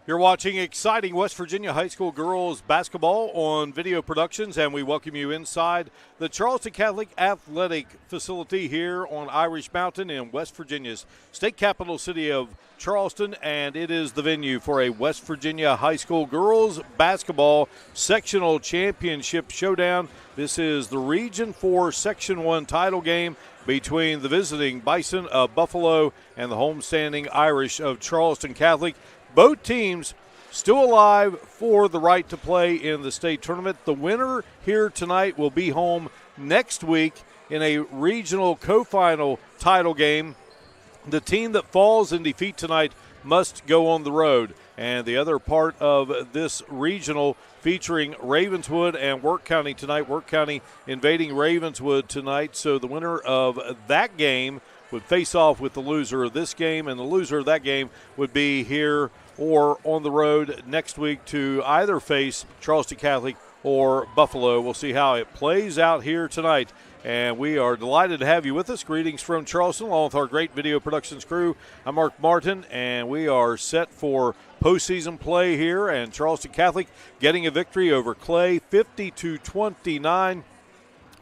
You're watching exciting West Virginia high school girls basketball on Video Productions, and we welcome you inside the Charleston Catholic Athletic Facility here on Irish Mountain in West Virginia's state capital city of Charleston, and it is the venue for a West Virginia high school girls basketball sectional championship showdown. This is the Region 4 Section 1 title game between the visiting Bison of Buffalo and the homestanding Irish of Charleston Catholic. Both teams still alive for the right to play in the state tournament. The winner here tonight will be home next week in a regional co-final title game. The team that falls in defeat tonight must go on the road. And the other part of this regional featuring Ravenswood and Work County tonight. Work County invading Ravenswood tonight. So the winner of that game would face off with the loser of this game, and the loser of that game would be here or on the road next week to either face Charleston Catholic or Buffalo. We'll see how it plays out here tonight. And we are delighted to have you with us. Greetings from Charleston, along with our great Video Productions crew. I'm Mark Martin, and we are set for postseason play here. And Charleston Catholic getting a victory over Clay, 50-29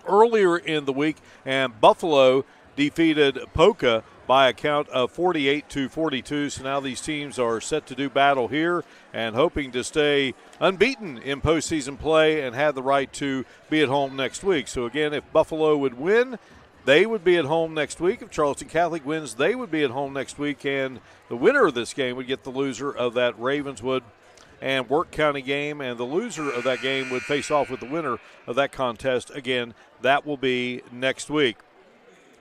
earlier in the week. And Buffalo defeated Polka by a count of 48-42. So now these teams are set to do battle here and hoping to stay unbeaten in postseason play and have the right to be at home next week. So again, if Buffalo would win, they would be at home next week. If Charleston Catholic wins, they would be at home next week. And the winner of this game would get the loser of that Ravenswood and Work County game. And the loser of that game would face off with the winner of that contest. Again, that will be next week.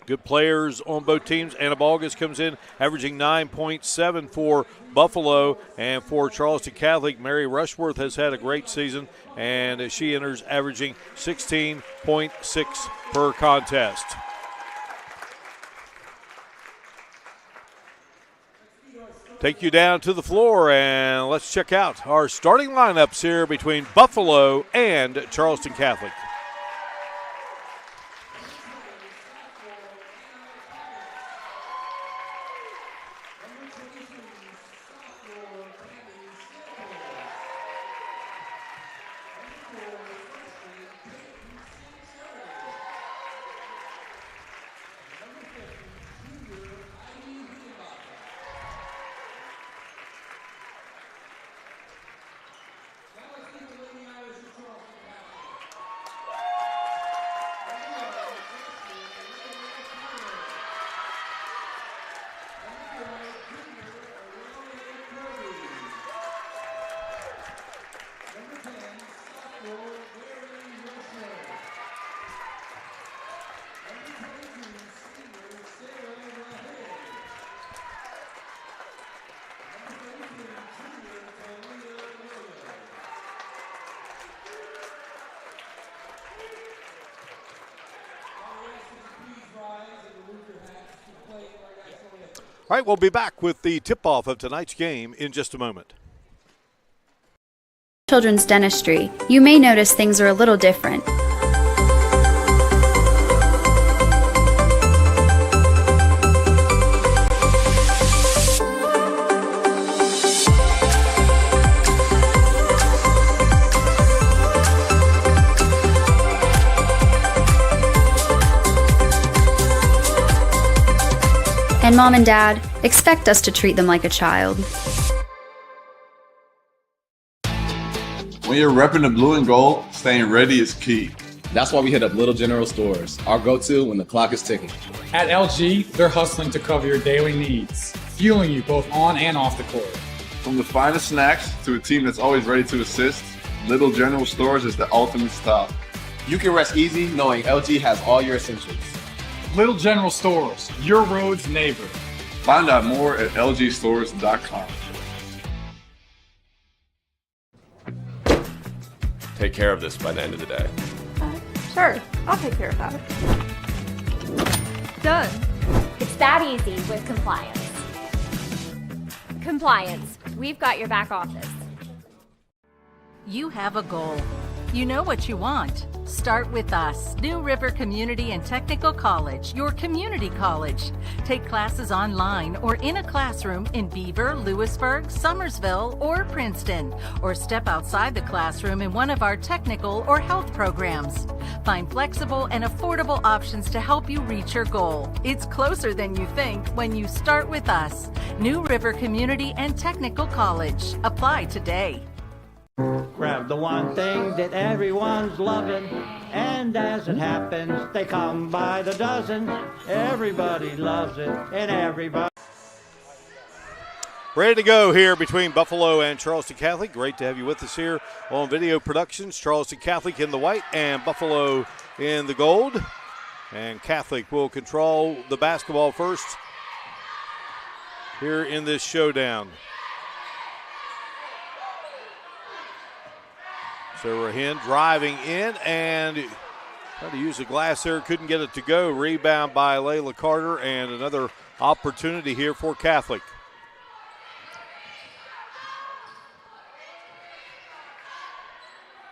Good players on both teams. Anna Balgas comes in averaging 9.7 for Buffalo, and for Charleston Catholic, Mary Rushworth has had a great season, and she enters averaging 16.6 per contest. Take you down to the floor, and let's check out our starting lineups here between Buffalo and Charleston Catholic. All right, we'll be back with the tip-off of tonight's game in just a moment. Children's dentistry, you may notice things are a little different. And Mom and Dad expect us to treat them like a child. When you're repping the blue and gold, staying ready is key. That's why we hit up Little General Stores, our go-to when the clock is ticking. At LG, they're hustling to cover your daily needs, fueling you both on and off the court. From the finest snacks to a team that's always ready to assist, Little General Stores is the ultimate stop. You can rest easy knowing LG has all your essentials. Little General Stores, your road's neighbor. Find out more at lgstores.com. Take care of this by the end of the day. Sure, I'll take care of that. Done. It's that easy with compliance. Compliance, we've got your back office. You have a goal. You know what you want. Start with us, New River Community and Technical College, your community college. Take classes online or in a classroom in Beaver, Lewisburg, Summersville, or Princeton, or step outside the classroom in one of our technical or health programs. Find flexible and affordable options to help you reach your goal. It's closer than you think when you start with us, New River Community and Technical College. Apply today. Grab the one thing that everyone's loving, and as it happens, they come by the dozen. Everybody loves it, and everybody. Ready to go here between Buffalo and Charleston Catholic. Great to have you with us here on Video Productions. Charleston Catholic in the white and Buffalo in the gold. And Catholic will control the basketball first here in this showdown. So Rahin driving in and tried to use the glass there, couldn't get it to go. Rebound by Layla Carter, and another opportunity here for Catholic.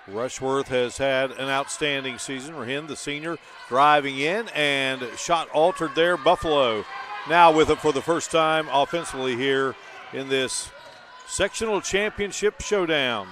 Rushworth has had an outstanding season. Rahin, the senior, driving in and shot altered there. Buffalo now with it for the first time offensively here in this sectional championship showdown.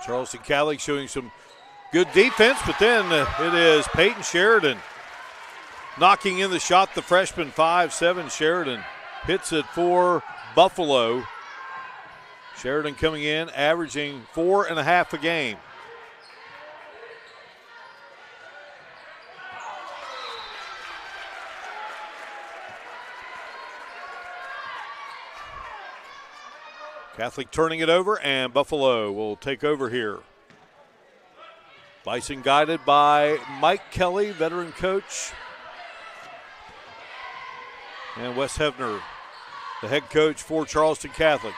Charleston Catholic showing some good defense, but then it is Peyton Sheridan knocking in the shot. The freshman 5'7" Sheridan hits it for Buffalo. Sheridan coming in, averaging 4.5 a game. Catholic turning it over, and Buffalo will take over here. Bison guided by Mike Kelly, veteran coach, and Wes Hebner, the head coach for Charleston Catholic.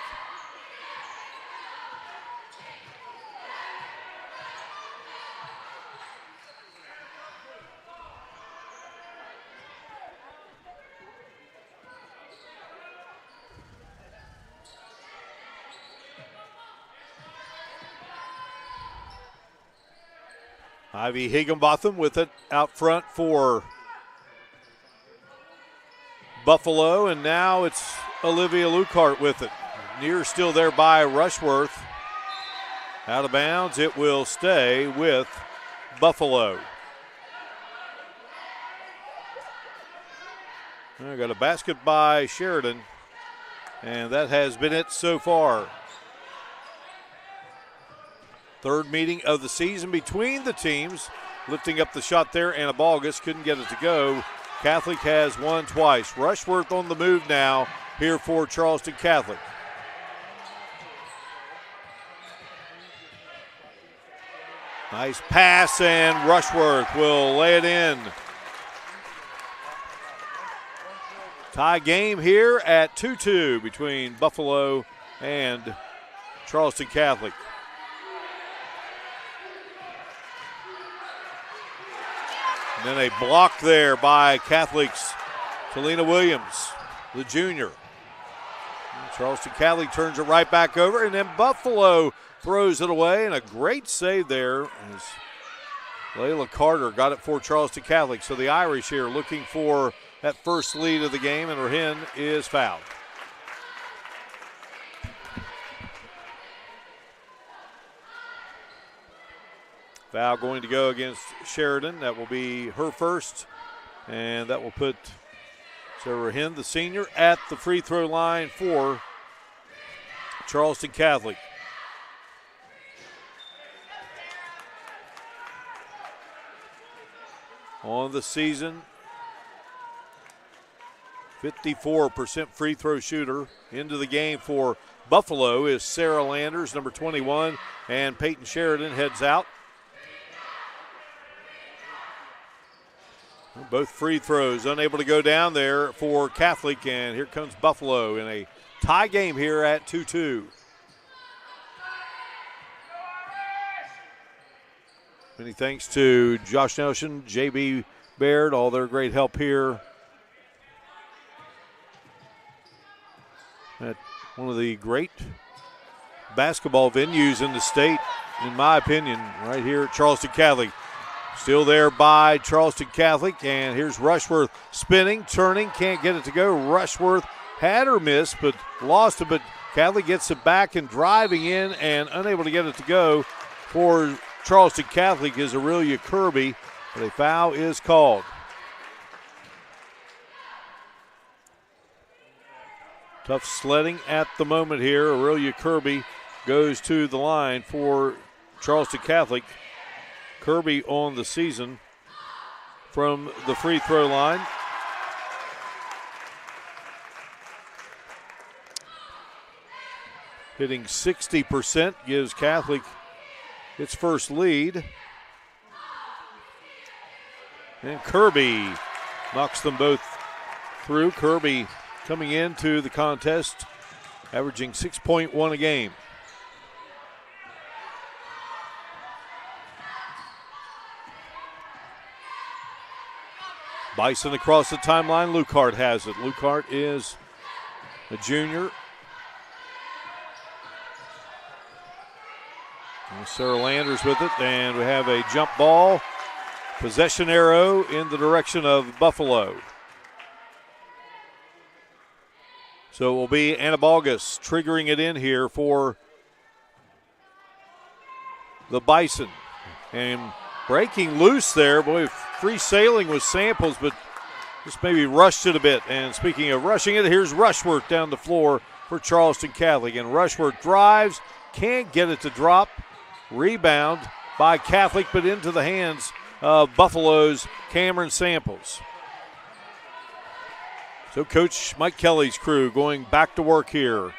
Ivy Higginbotham with it out front for Buffalo, and now it's Olivia Lucart with it. Near still there by Rushworth. Out of bounds, it will stay with Buffalo. I got a basket by Sheridan, and that has been it so far. Third meeting of the season between the teams. Lifting up the shot there, and Abalgus couldn't get it to go. Catholic has won twice. Rushworth on the move now here for Charleston Catholic. Nice pass, and Rushworth will lay it in. Tie game here at 2-2 between Buffalo and Charleston Catholic. And then a block there by Catholic's Talina Williams, the junior. And Charleston Catholic turns it right back over, and then Buffalo throws it away, and a great save there as Layla Carter got it for Charleston Catholic. So the Irish here looking for that first lead of the game, and Rahin is fouled. Foul going to go against Sheridan. That will be her first, and that will put Sarah Rahin, the senior, at the free throw line for Charleston Catholic. On the season, 54% free throw shooter. Into the game for Buffalo is Sarah Landers, number 21, and Peyton Sheridan heads out. Both free throws unable to go down there for Catholic, and here comes Buffalo in a tie game here at 2-2. Many thanks to Josh Nelson, J.B. Baird, all their great help here at one of the great basketball venues in the state, in my opinion, right here at Charleston Catholic. Still there by Charleston Catholic, and here's Rushworth spinning, turning, can't get it to go. Rushworth had her miss, but lost it, but Catholic gets it back and driving in and unable to get it to go for Charleston Catholic is Aurelia Kirby, but a foul is called. Tough sledding at the moment here. Aurelia Kirby goes to the line for Charleston Catholic. Kirby on the season from the free throw line. Hitting 60% gives Catholic its first lead. And Kirby knocks them both through. Kirby coming into the contest, averaging 6.1 a game. Bison across the timeline. Lucart has it. Lucart is a junior. And Sarah Landers with it, and we have a jump ball. Possession arrow in the direction of Buffalo. So it will be Anna Balgus triggering it in here for the Bison. And breaking loose there. Boy, free sailing with Samples, but just maybe rushed it a bit. And speaking of rushing it, here's Rushworth down the floor for Charleston Catholic. And Rushworth drives, can't get it to drop. Rebound by Catholic, but into the hands of Buffalo's Cameron Samples. So Coach Mike Kelly's crew going back to work here.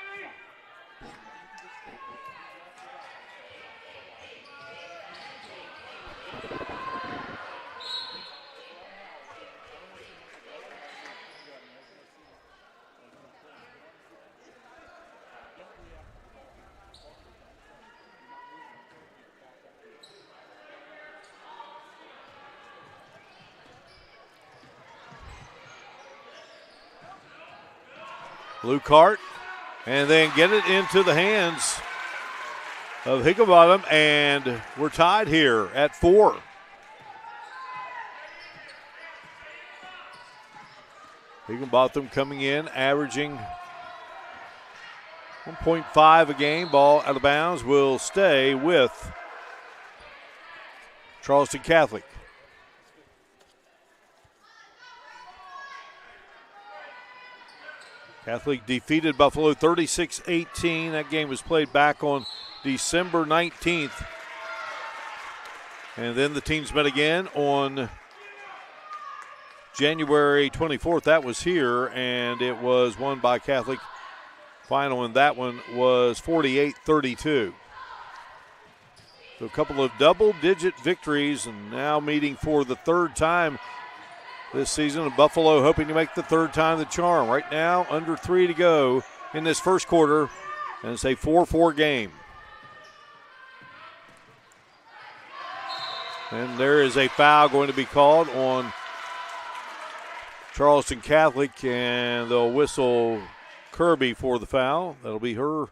Lucart, and then get it into the hands of Higginbottom, and we're tied here at 4. Higginbottom coming in, averaging 1.5 a game. Ball out of bounds will stay with Charleston Catholic. Catholic defeated Buffalo 36-18. That game was played back on December 19th. And then the teams met again on January 24th. That was here, and it was won by Catholic. Final in that one was 48-32. So a couple of double-digit victories, and now meeting for the third time this season. Buffalo hoping to make the third time the charm. Right now, under 3 to go in this first quarter, and it's a 4-4 game. And there is a foul going to be called on Charleston Catholic, and they'll whistle Kirby for the foul. That'll be her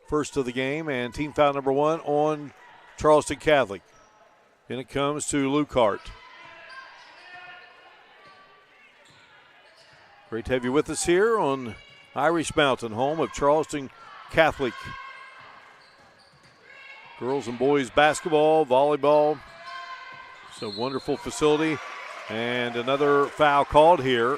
first of the game, and team foul number 1 on Charleston Catholic. And it comes to Lucart. Great to have you with us here on Irish Mountain, home of Charleston Catholic. Girls and boys basketball, volleyball. It's a wonderful facility. And another foul called here.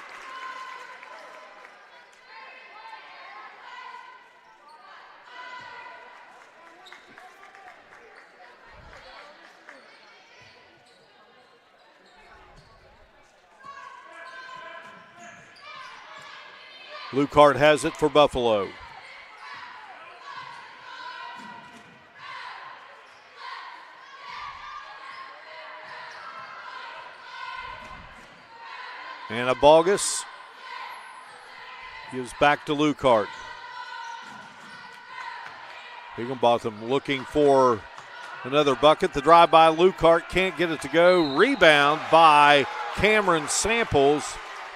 Lucart has it for Buffalo. And Balgus gives back to Lucart. Higginbotham looking for Another bucket. The drive by Lucart, can't get it to go. Rebound by Cameron Samples.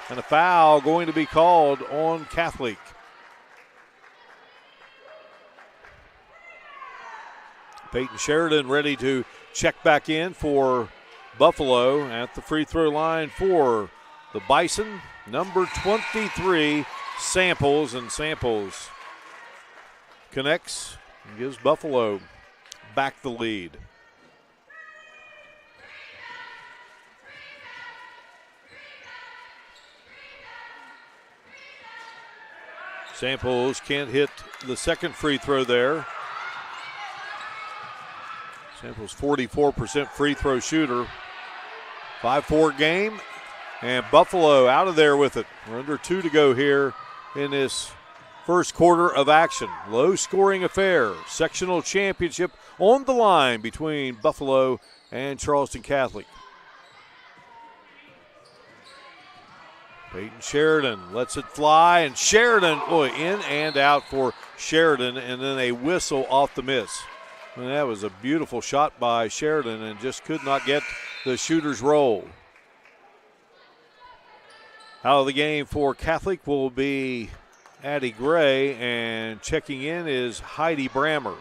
And a foul going to be called on Catholic. Peyton Sheridan ready to check back in for Buffalo at the free throw line for the Bison. Number 23, Samples. And Samples connects and gives Buffalo back the lead. Samples can't hit the second free throw there. Samples 44% free throw shooter. 5-4 game, and Buffalo out of there with it. We're under 2 to go here in this first quarter of action. Low scoring affair. Sectional championship on the line between Buffalo and Charleston Catholic. Peyton Sheridan lets it fly, and Sheridan, in and out for Sheridan, and then a whistle off the miss. And that was a beautiful shot by Sheridan and just could not get the shooter's roll. Out of the game for Catholic will be Addie Gray, and checking in is Heidi Brammer.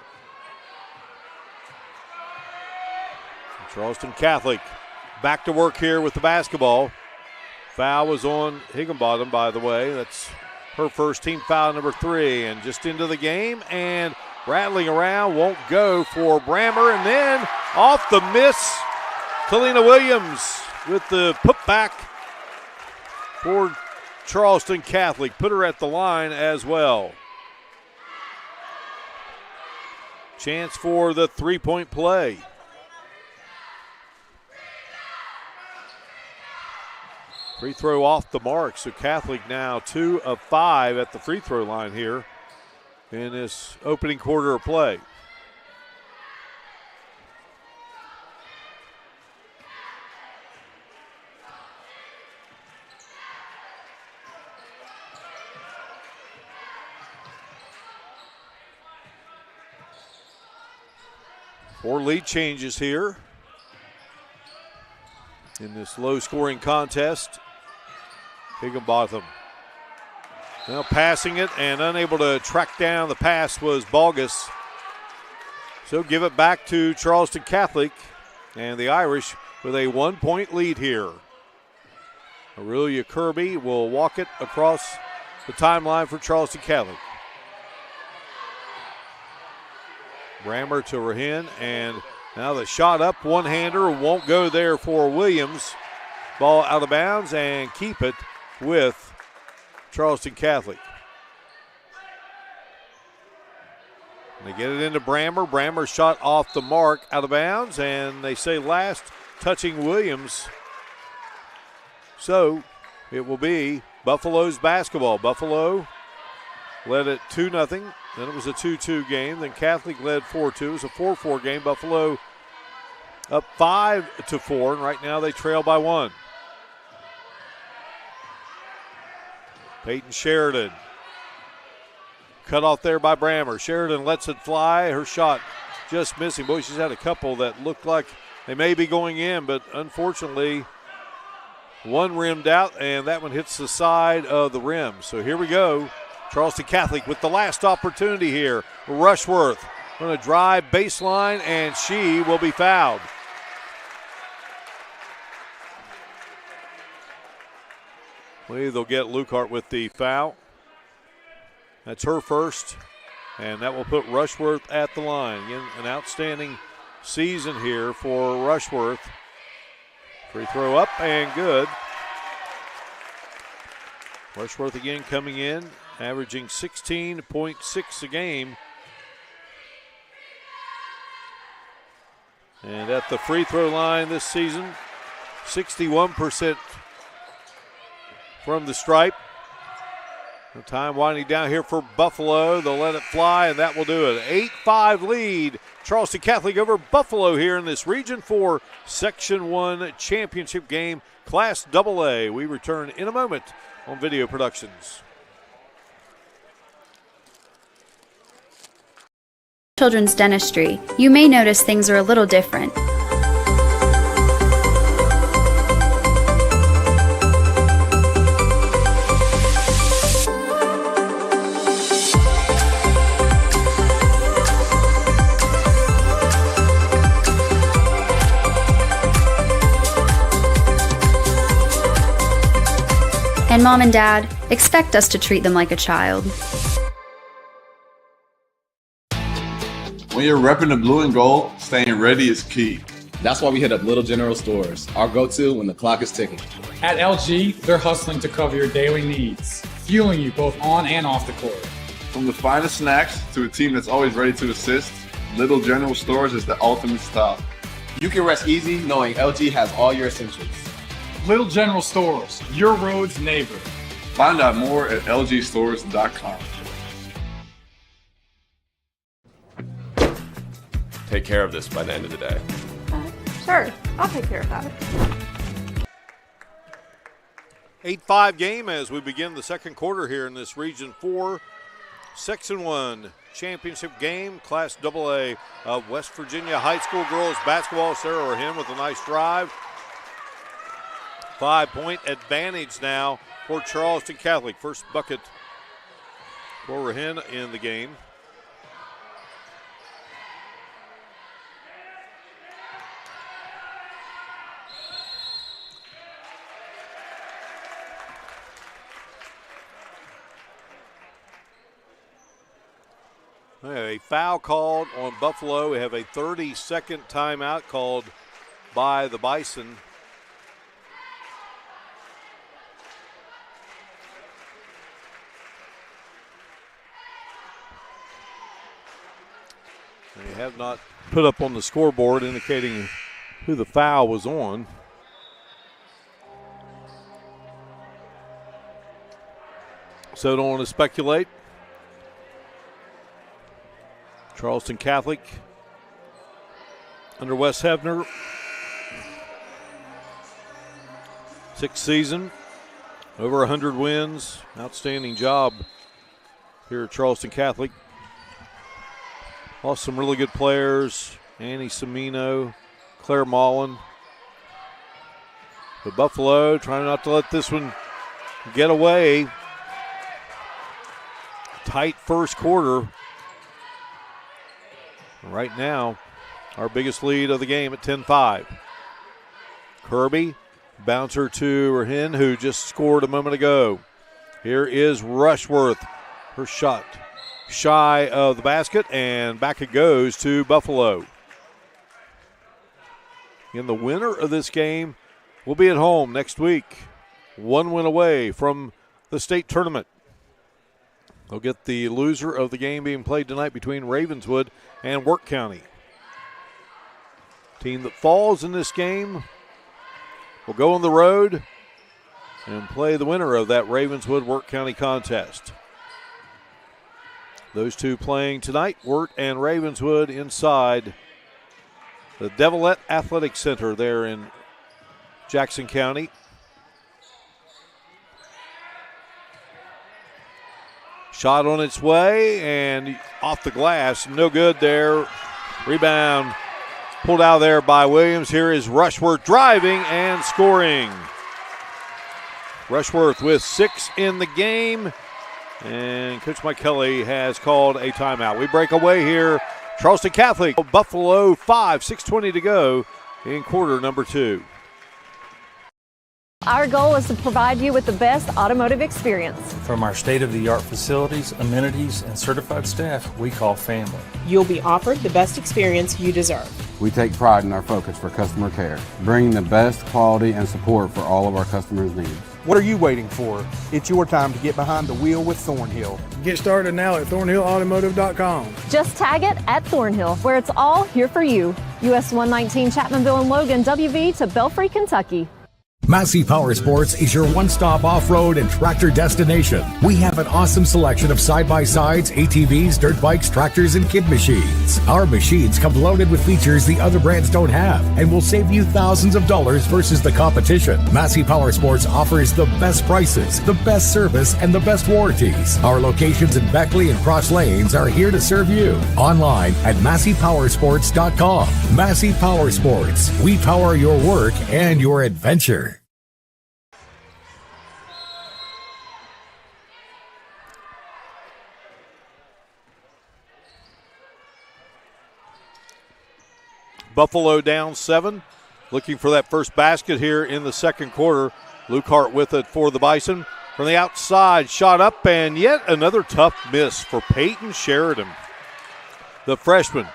Charleston Catholic back to work here with the basketball. Foul was on Higginbottom, by the way. That's her first team foul, number 3. And just into the game and rattling around, won't go for Brammer. And then off the miss, Kalina Williams with the putback for Charleston Catholic. Put her at the line as well. Chance for the three-point play. Free throw off the mark, so Catholic now 2 of 5 at the free throw line here in this opening quarter of play. Four lead changes here in this low-scoring contest. Higginbotham now passing it and unable to track down the pass was Balgus. So give it back to Charleston Catholic, and the Irish with a 1-point lead here. Aurelia Kirby will walk it across the timeline for Charleston Catholic. Brammer to Rahin, and now the shot up, one-hander won't go there for Williams. Ball out of bounds and keep it with Charleston Catholic. And they get it into Brammer. Brammer shot off the mark, out of bounds, and they say last touching Williams. So it will be Buffalo's basketball. Buffalo led it 2-0. Then it was a 2-2 game. Then Catholic led 4-2. It was a 4-4 game. Buffalo up 5-4, and right now they trail by 1. Peyton Sheridan. Cut off there by Brammer. Sheridan lets it fly. Her shot just missing. Boy, she's had a couple that look like they may be going in, but unfortunately, one rimmed out, and that one hits the side of the rim. So here we go. Charleston Catholic with the last opportunity here. Rushworth going to drive baseline, and she will be fouled. They'll get Lucart with the foul. That's her first, and that will put Rushworth at the line. Again, an outstanding season here for Rushworth. Free throw up and good. Rushworth again coming in, averaging 16.6 a game. And at the free throw line this season, 61% from the stripe. No time winding down here for Buffalo. They'll let it fly, and that will do it. 8-5 lead. Charleston Catholic over Buffalo here in this Region 4 Section 1 championship game, Class AA. We return in a moment on Video Productions. Children's Dentistry, you may notice things are a little different. And Mom and Dad, expect us to treat them like a child. When you're repping the blue and gold, staying ready is key. That's why we hit up Little General Stores, our go-to when the clock is ticking. At LG, they're hustling to cover your daily needs, fueling you both on and off the court. From the finest snacks to a team that's always ready to assist, Little General Stores is the ultimate stop. You can rest easy knowing LG has all your essentials. Little General Stores, your road's neighbor. Find out more at lgstores.com. Take care of this by the end of the day. Sure, I'll take care of that. 8-5 game as we begin the second quarter here in this Region 4 Section 1 championship game, Class AA of West Virginia High School girls basketball. Sarah Rahin with a nice drive. 5-point advantage now for Charleston Catholic. First bucket for Rahin in the game. A foul called on Buffalo. We have a 30-second timeout called by the Bison. They have not put up on the scoreboard indicating who the foul was on. So don't want to speculate. Charleston Catholic under Wes Hebner. 6th season, over 100 wins. Outstanding job here at Charleston Catholic. Lost some really good players. Annie Semino, Claire Mullen. But Buffalo trying not to let this one get away. Tight first quarter. Right now, our biggest lead of the game at 10-5. Kirby, bouncer to Rahin, who just scored a moment ago. Here is Rushworth. Her shot shy of the basket, and back it goes to Buffalo. And the winner of this game will be at home next week. One win away from the state tournament. They'll get the loser of the game being played tonight between Ravenswood and Work County. Team that falls in this game will go on the road and play the winner of that Ravenswood-Work County contest. Those two playing tonight, Wirt and Ravenswood, inside the Devilette Athletic Center there in Jackson County. Shot on its way and off the glass. No good there. Rebound pulled out there by Williams. Here is Rushworth driving and scoring. Rushworth with 6 in the game. And Coach Mike Kelly has called a timeout. We break away here. Charleston Catholic, Buffalo 5, 6:20 to go in quarter number 2. Our goal is to provide you with the best automotive experience. From our state-of-the-art facilities, amenities, and certified staff we call family. You'll be offered the best experience you deserve. We take pride in our focus for customer care, bringing the best quality and support for all of our customers' needs. What are you waiting for? It's your time to get behind the wheel with Thornhill. Get started now at thornhillautomotive.com. Just tag it at Thornhill, where it's all here for you. US 119 Chapmanville and Logan, WV to Belfry, Kentucky. Massey Power Sports is your one-stop off-road and tractor destination. We have an awesome selection of side-by-sides, ATVs, dirt bikes, tractors, and kid machines. Our machines come loaded with features the other brands don't have and will save you thousands of dollars versus the competition. Massey Power Sports offers the best prices, the best service, and the best warranties. Our locations in Beckley and Cross Lanes are here to serve you. Online at MasseyPowersports.com. Massey Power Sports. We power your work and your adventure. Buffalo down 7, looking for that first basket here in the second quarter. Lukehart with it for the Bison. From the outside, shot up, and yet another tough miss for Peyton Sheridan, the freshman.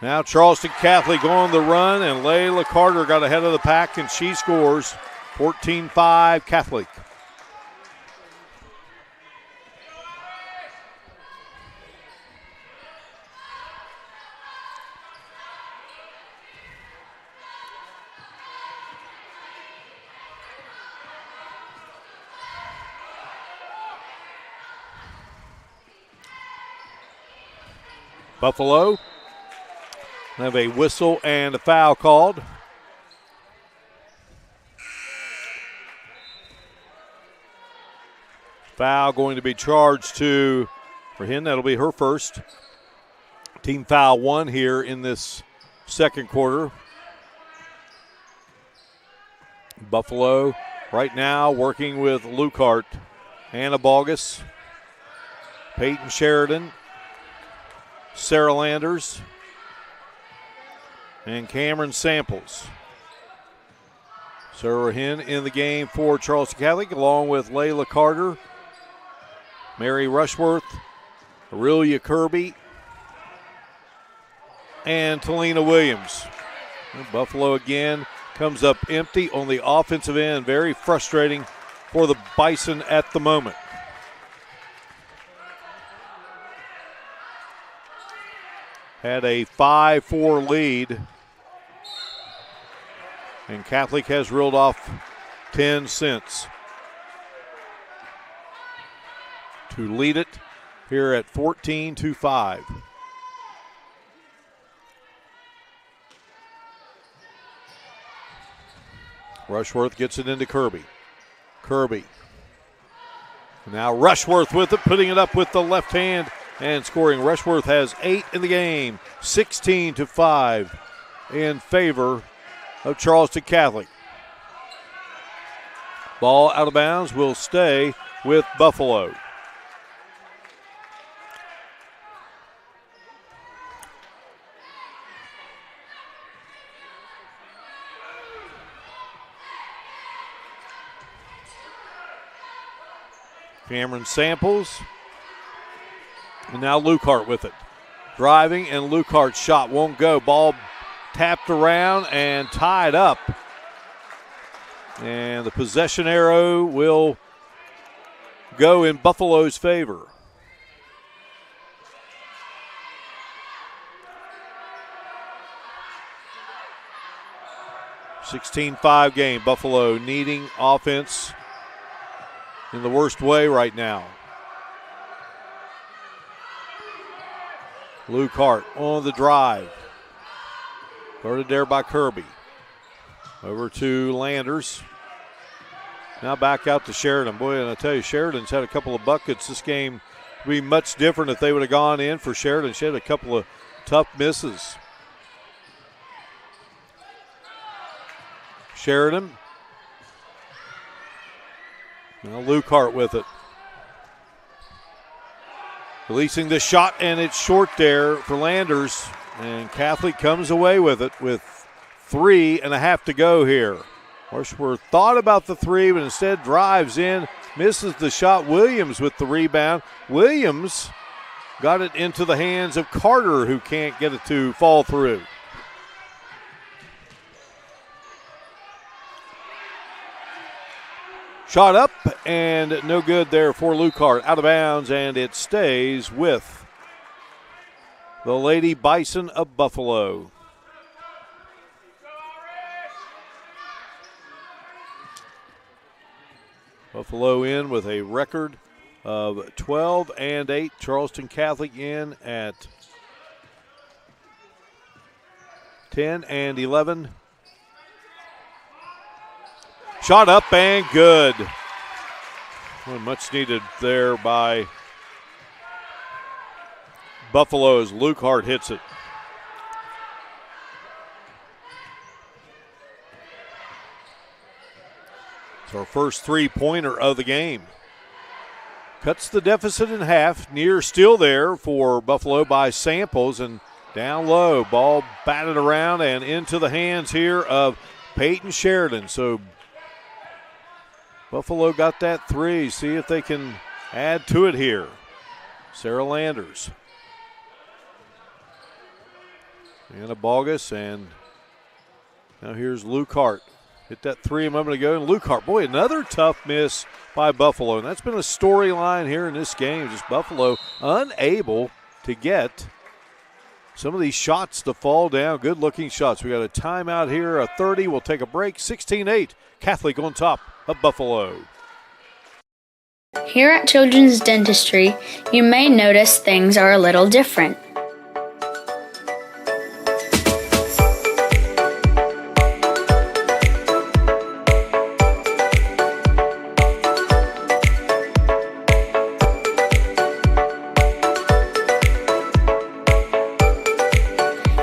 Now Charleston Catholic on the run, and Layla Carter got ahead of the pack, and she scores 14-5 Catholic. Buffalo have a whistle and a foul called. Foul going to be charged to Hen. That'll be her first. Team foul 1 here in this second quarter. Buffalo right now working with Lukehart, Hannah Bogus, Peyton Sheridan, Sarah Landers, and Cameron Samples. Sarah Hen in the game for Charleston Catholic, along with Layla Carter, Mary Rushworth, Aurelia Kirby, and Talina Williams. And Buffalo again comes up empty on the offensive end. Very frustrating for the Bison at the moment. Had a 5-4 lead, and Catholic has reeled off 10 since to lead it here at 14-5. Rushworth gets it into Kirby. Kirby. Now Rushworth with it, putting it up with the left hand and scoring. Rushworth has 8 in the game, 16-5 in favor of Charleston Catholic. Ball out of bounds will stay with Buffalo. Cameron Samples. And now Lukehart with it. Driving, and Lukehart's shot won't go. Ball tapped around and tied up. And the possession arrow will go in Buffalo's favor. (16-5) game. Buffalo needing offense in the worst way right now. Lukehart on the drive. Guarded there by Kirby. Over to Landers. Now back out to Sheridan. Boy, and I tell you, Sheridan's had a couple of buckets. This game would be much different if they would have gone in for Sheridan. She had a couple of tough misses. Sheridan. Now Lukehart with it. Releasing the shot, and it's short there for Landers. And Catholic comes away with it with 3.5 to go here. Rushworth thought about the 3, but instead drives in, misses the shot. Williams with the rebound. Williams got it into the hands of Carter, who can't get it to fall through. Shot up and no good there for Lukehart. Out of bounds, and it stays with the Lady Bison of Buffalo. Buffalo in with a record of 12-8. Charleston Catholic in at 10-11. Shot up and good. Well, much needed there by Buffalo as Luke Hart hits it. It's our first three-pointer of the game. Cuts the deficit in half. Near still there for Buffalo by Samples, and down low. Ball batted around and into the hands here of Peyton Sheridan. So Buffalo got that three. See if they can add to it here. Sarah Landers. Anna Bogus, and now here's Luke Hart. Hit that three a moment ago, and Luke Hart, boy, another tough miss by Buffalo. And that's been a storyline here in this game, just Buffalo unable to get some of these shots to fall down. Good-looking shots. We got a timeout here, a 30. We'll take a break. 16-8, Catholic on top of Buffalo. Here at Children's Dentistry, you may notice things are a little different.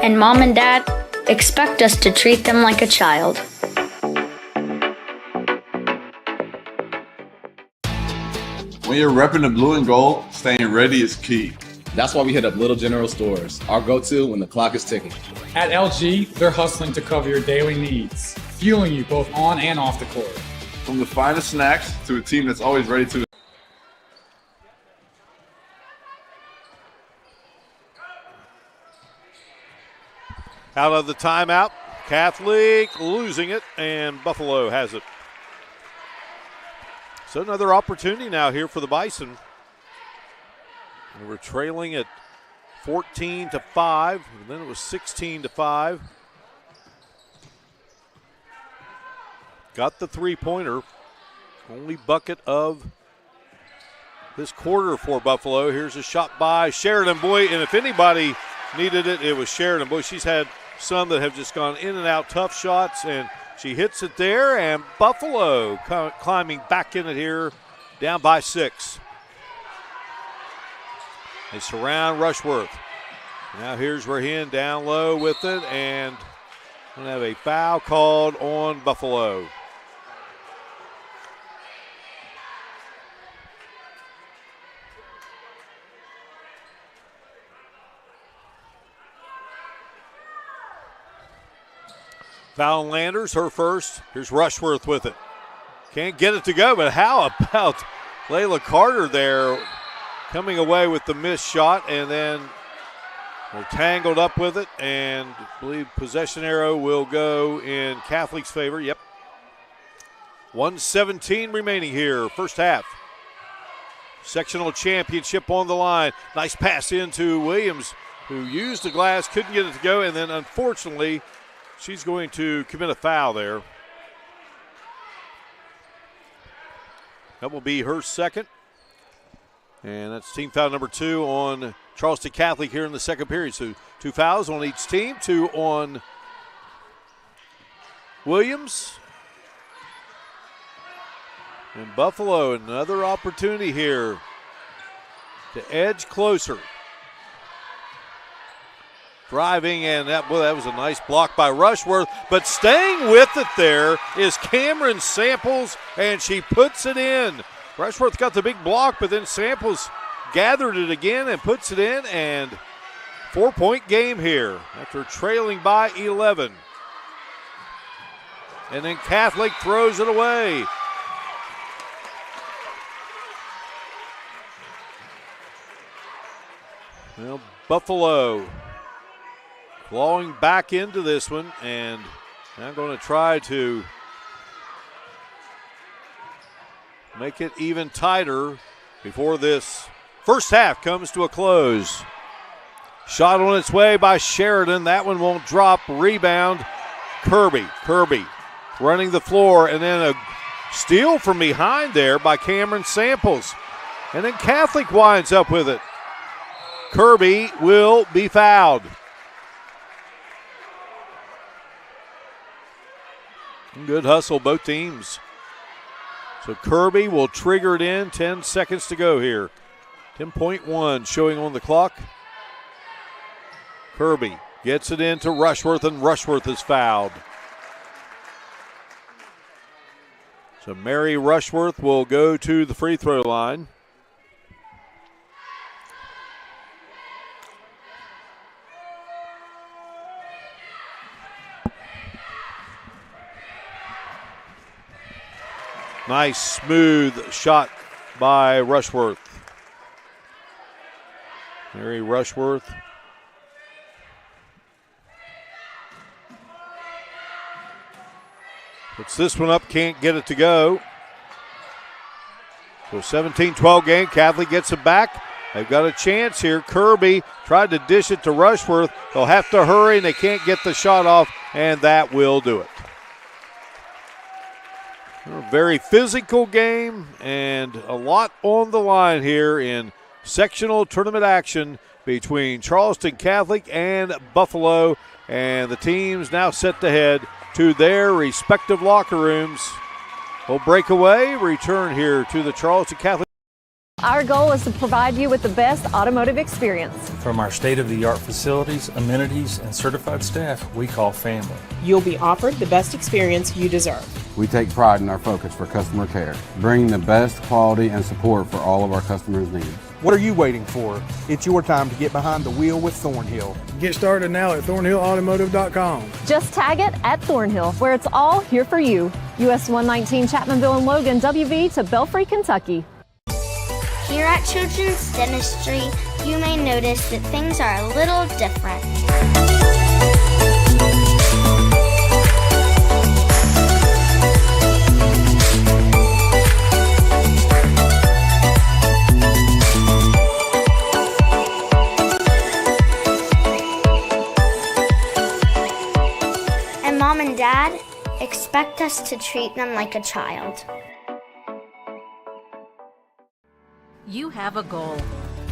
And Mom and Dad expect us to treat them like a child. When you're repping the blue and gold, staying ready is key. That's why we hit up Little General Stores, our go-to when the clock is ticking. At LG, they're hustling to cover your daily needs, fueling you both on and off the court. From the finest snacks to a team that's always ready to. Out of the timeout, Catholic losing it, and Buffalo has it. So another opportunity now here for the Bison. And we're trailing at 14-5, and then it was 16-5. Got the three-pointer. Only bucket of this quarter for Buffalo. Here's a shot by Sheridan. Boy, and if anybody needed it, it was Sheridan. Boy, she's had some that have just gone in and out, tough shots, and she hits it there, and Buffalo climbing back in it here, down by 6. They surround Rushworth. Now here's Rahin down low with it, and we'll have a foul called on Buffalo. Foul on Landers, her first. Here's Rushworth with it. Can't get it to go, but how about Layla Carter there coming away with the missed shot, and then they're tangled up with it, and I believe possession arrow will go in Catholic's favor. Yep. 1:17 remaining here, first half. Sectional championship on the line. Nice pass into Williams, who used the glass, couldn't get it to go, and then unfortunately she's going to commit a foul there. That will be her second. And that's team foul number 2 on Charleston Catholic here in the second period. So 2 fouls on each team, 2 on Williams. And Buffalo, another opportunity here to edge closer. Driving, and that was a nice block by Rushworth. But staying with it there is Cameron Samples, and she puts it in. Rushworth got the big block, but then Samples gathered it again and puts it in, and 4-point game here after trailing by 11. And then Catholic throws it away. Well, Buffalo clawing back into this one, and I'm going to try to make it even tighter before this first half comes to a close. Shot on its way by Sheridan. That one won't drop. Rebound, Kirby running the floor, and then a Steal from behind there by Cameron Samples. And then Catholic winds up with it. Kirby will be fouled. Good hustle, both teams. So Kirby will trigger it in. 10 seconds to go here. 10.1 showing on the clock. Kirby gets it into Rushworth, and Rushworth is fouled. So Mary Rushworth will go to the free throw line. Nice smooth shot by Rushworth. Mary Rushworth. Puts this one up, can't get it to go. So 17-12 game, Catholic gets it back. They've got a chance here. Kirby tried to dish it to Rushworth. They'll have to hurry, and they can't get the shot off, and that will do it. A very physical game and a lot on the line here in sectional tournament action between Charleston Catholic and Buffalo. And the teams now set to head to their respective locker rooms. We'll break away, return here to the Charleston Catholic. Our goal is to provide you with the best automotive experience. From our state-of-the-art facilities, amenities, and certified staff we call family. You'll be offered the best experience you deserve. We take pride in our focus for customer care, bringing the best quality and support for all of our customers' needs. What are you waiting for? It's your time to get behind the wheel with Thornhill. Get started now at ThornhillAutomotive.com. Just tag it at Thornhill, where it's all here for you. US 119 Chapmanville and Logan, WV to Belfry, Kentucky. Here at Children's Dentistry, you may notice that things are a little different. And Mom and Dad expect us to treat them like a child. You have a goal.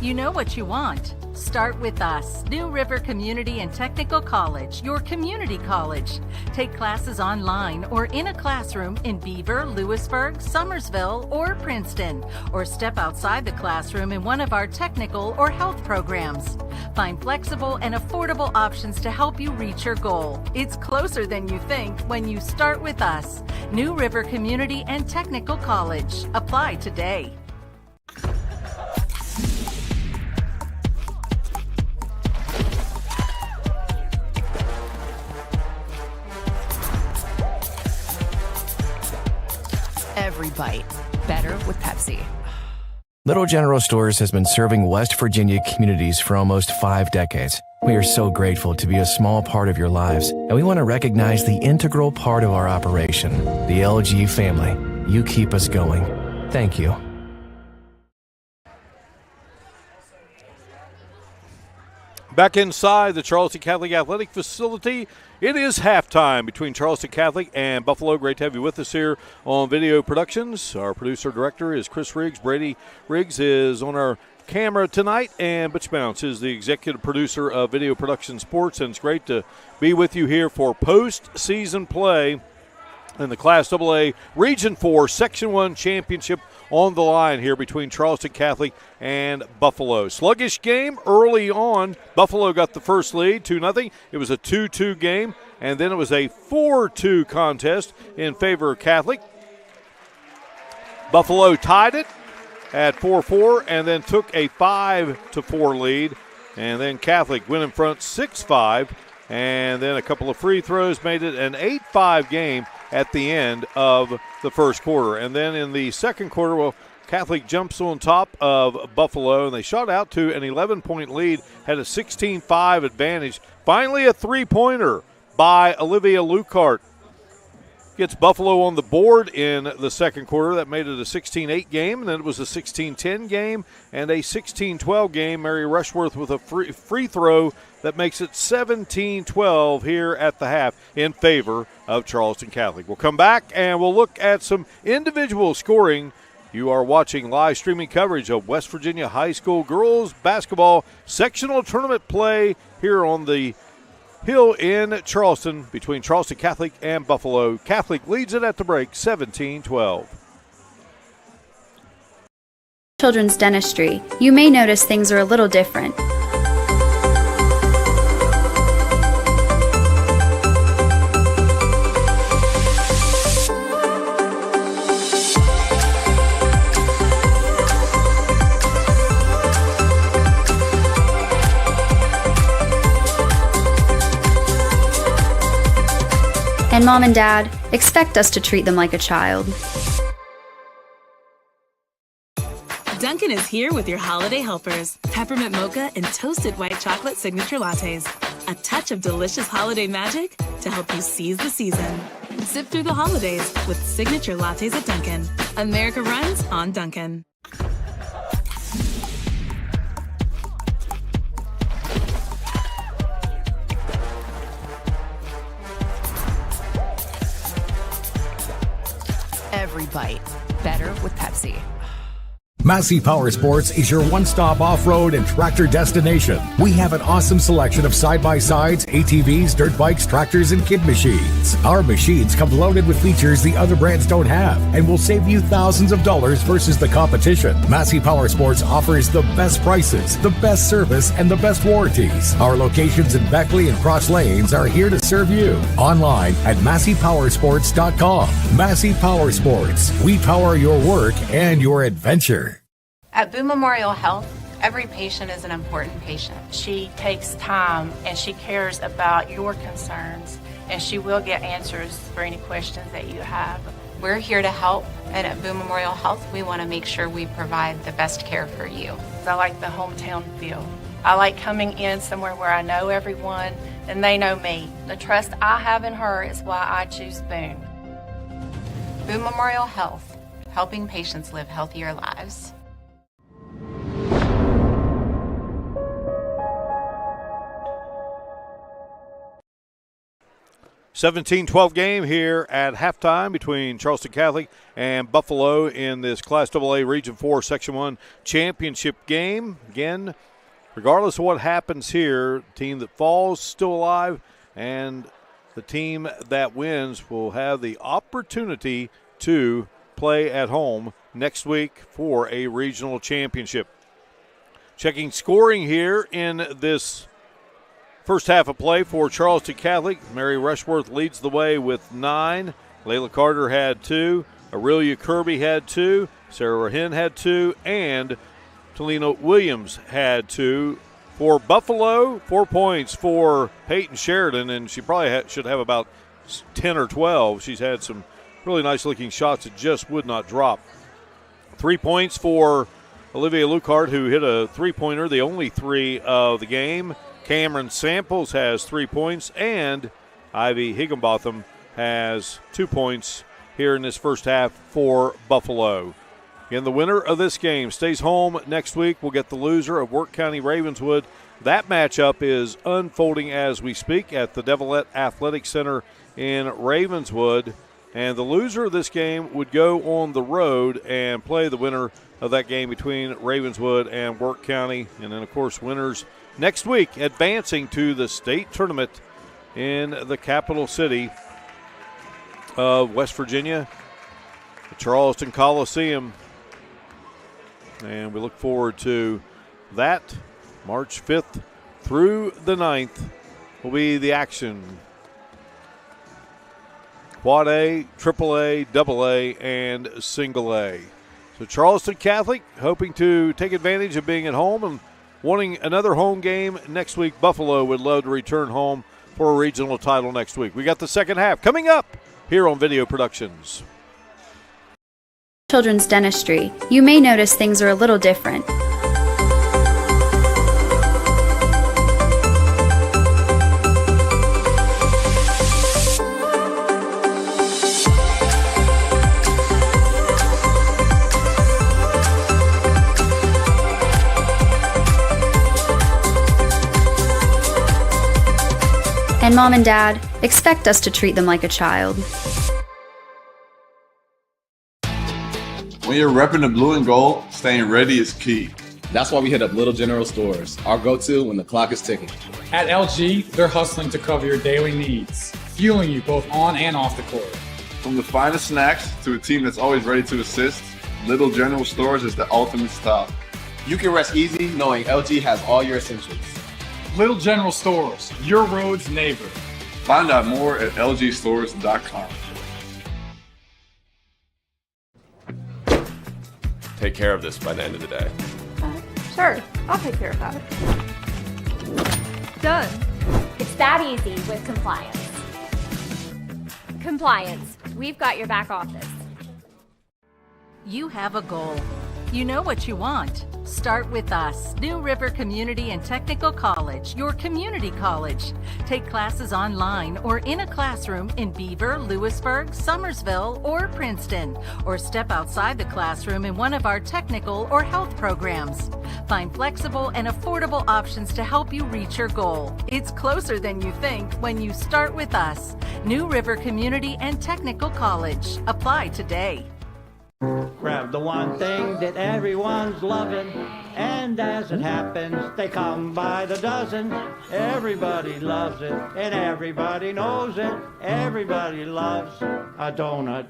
You know what you want. Start with us, New River Community and Technical College, your community college. Take classes online or in a classroom in Beaver, Lewisburg, Summersville, or Princeton, or step outside the classroom in one of our technical or health programs. Find flexible and affordable options to help you reach your goal. It's closer than you think when you start with us, New River Community and Technical College. Apply today. Every bite better with Pepsi. Little General Stores has been serving West Virginia communities for almost 5 decades. We are so grateful to be a small part of your lives, and we want to recognize the integral part of our operation, the LG family. You keep us going. Thank you. Back inside the Charleston Catholic Athletic Facility, it is halftime between Charleston Catholic and Buffalo. Great to have you with us here on Video Productions. Our producer-director is Chris Riggs. Brady Riggs is on our camera tonight, and Butch Bounce is the executive producer of Video Production Sports, and it's great to be with you here for postseason play in the Class AA Region 4 Section 1 Championship on the line here between Charleston Catholic and Buffalo. Sluggish game early on. Buffalo got the first lead, 2-0. It was a 2-2 game, and then it was a 4-2 contest in favor of Catholic. Buffalo tied it at 4-4 and then took a 5-4 lead, and then Catholic went in front 6-5, and then a couple of free throws made it an 8-5 game at the end of the first quarter. And then in the second quarter, well, Catholic jumps on top of Buffalo, and they shot out to an 11-point lead, had a 16-5 advantage. Finally, a three-pointer by Olivia Lucart gets Buffalo on the board in the second quarter. That made it a 16-8 game, and then it was a 16-10 game and a 16-12 game. Mary Rushworth with a free throw that makes it 17-12 here at the half in favor of Charleston Catholic. We'll come back and we'll look at some individual scoring. You are watching live streaming coverage of West Virginia High School girls basketball sectional tournament play here on the Hill in Charleston between Charleston Catholic and Buffalo. Catholic leads it at the break, 17-12. Children's dentistry. You may notice things are a little different. And Mom and Dad, expect us to treat them like a child. Dunkin' is here with your holiday helpers. Peppermint mocha and toasted white chocolate signature lattes. A touch of delicious holiday magic to help you seize the season. Sip through the holidays with signature lattes at Dunkin'. America runs on Dunkin'. Every bite better with Pepsi. Massey Power Sports is your one-stop off-road and tractor destination. We have an awesome selection of side-by-sides, ATVs, dirt bikes, tractors, and kid machines. Our machines come loaded with features the other brands don't have and will save you thousands of dollars versus the competition. Massey Power Sports offers the best prices, the best service, and the best warranties. Our locations in Beckley and Cross Lanes are here to serve you. Online at MasseyPowersports.com. Massey Power Sports. We power your work and your adventure. At Boone Memorial Health, every patient is an important patient. She takes time and she cares about your concerns, and she will get answers for any questions that you have. We're here to help, and at Boone Memorial Health, we want to make sure we provide the best care for you. I like the hometown feel. I like coming in somewhere where I know everyone and they know me. The trust I have in her is why I choose Boone. Boone Memorial Health, helping patients live healthier lives. 17-12 game here at halftime between Charleston Catholic and Buffalo in this Class AA Region 4 Section 1 championship game. Again, regardless of what happens here, the team that falls still alive, and the team that wins will have the opportunity to play at home next week for a regional championship. Checking scoring here in this first half of play for Charleston Catholic. Mary Rushworth leads the way with 9. Layla Carter had 2. Aurelia Kirby had 2. Sarah Rahin had 2. And Talina Williams had 2. For Buffalo, 4 points for Peyton Sheridan, and she probably should have about 10 or 12. She's had some really nice-looking shots that just would not drop. 3 points for Olivia Lucard, who hit a three-pointer, the only 3 of the game. Cameron Samples has 3 points, and Ivy Higginbotham has 2 points here in this first half for Buffalo. Again, the winner of this game stays home next week. We'll get the loser of Work County Ravenswood. That matchup is unfolding as we speak at the Devilette Athletic Center in Ravenswood. And the loser of this game would go on the road and play the winner of that game between Ravenswood and Work County. And then, of course, winners next week advancing to the state tournament in the capital city of West Virginia, the Charleston Coliseum. And we look forward to that. March 5th through the 9th will be the action. Quad A, Triple A, Double A, and Single A. So Charleston Catholic hoping to take advantage of being at home and wanting another home game next week. Buffalo would love to return home for a regional title next week. We got the second half coming up here on Video Productions. Children's dentistry. You may notice things are a little different. Mom and Dad, expect us to treat them like a child. When you're repping the blue and gold, staying ready is key. That's why we hit up Little General Stores, our go-to when the clock is ticking. At LG, they're hustling to cover your daily needs, fueling you both on and off the court. From the finest snacks to a team that's always ready to assist, Little General Stores is the ultimate stop. You can rest easy knowing LG has all your essentials. Little General Stores, your road's neighbor. Find out more at lgstores.com. Take care of this by the end of the day. Sure, I'll take care of that. Done. It's that easy with compliance. Compliance, we've got your back office. You have a goal. You know what you want. Start with us, New River Community and Technical College, your community college. Take classes online or in a classroom in Beaver, Lewisburg, Summersville, or Princeton, or step outside the classroom in one of our technical or health programs. Find flexible and affordable options to help you reach your goal. It's closer than you think when you start with us, New River Community and Technical College. Apply today. Grab the one thing that everyone's loving, and as it happens, they come by the dozen. Everybody loves it, and everybody knows it. Everybody loves a donut.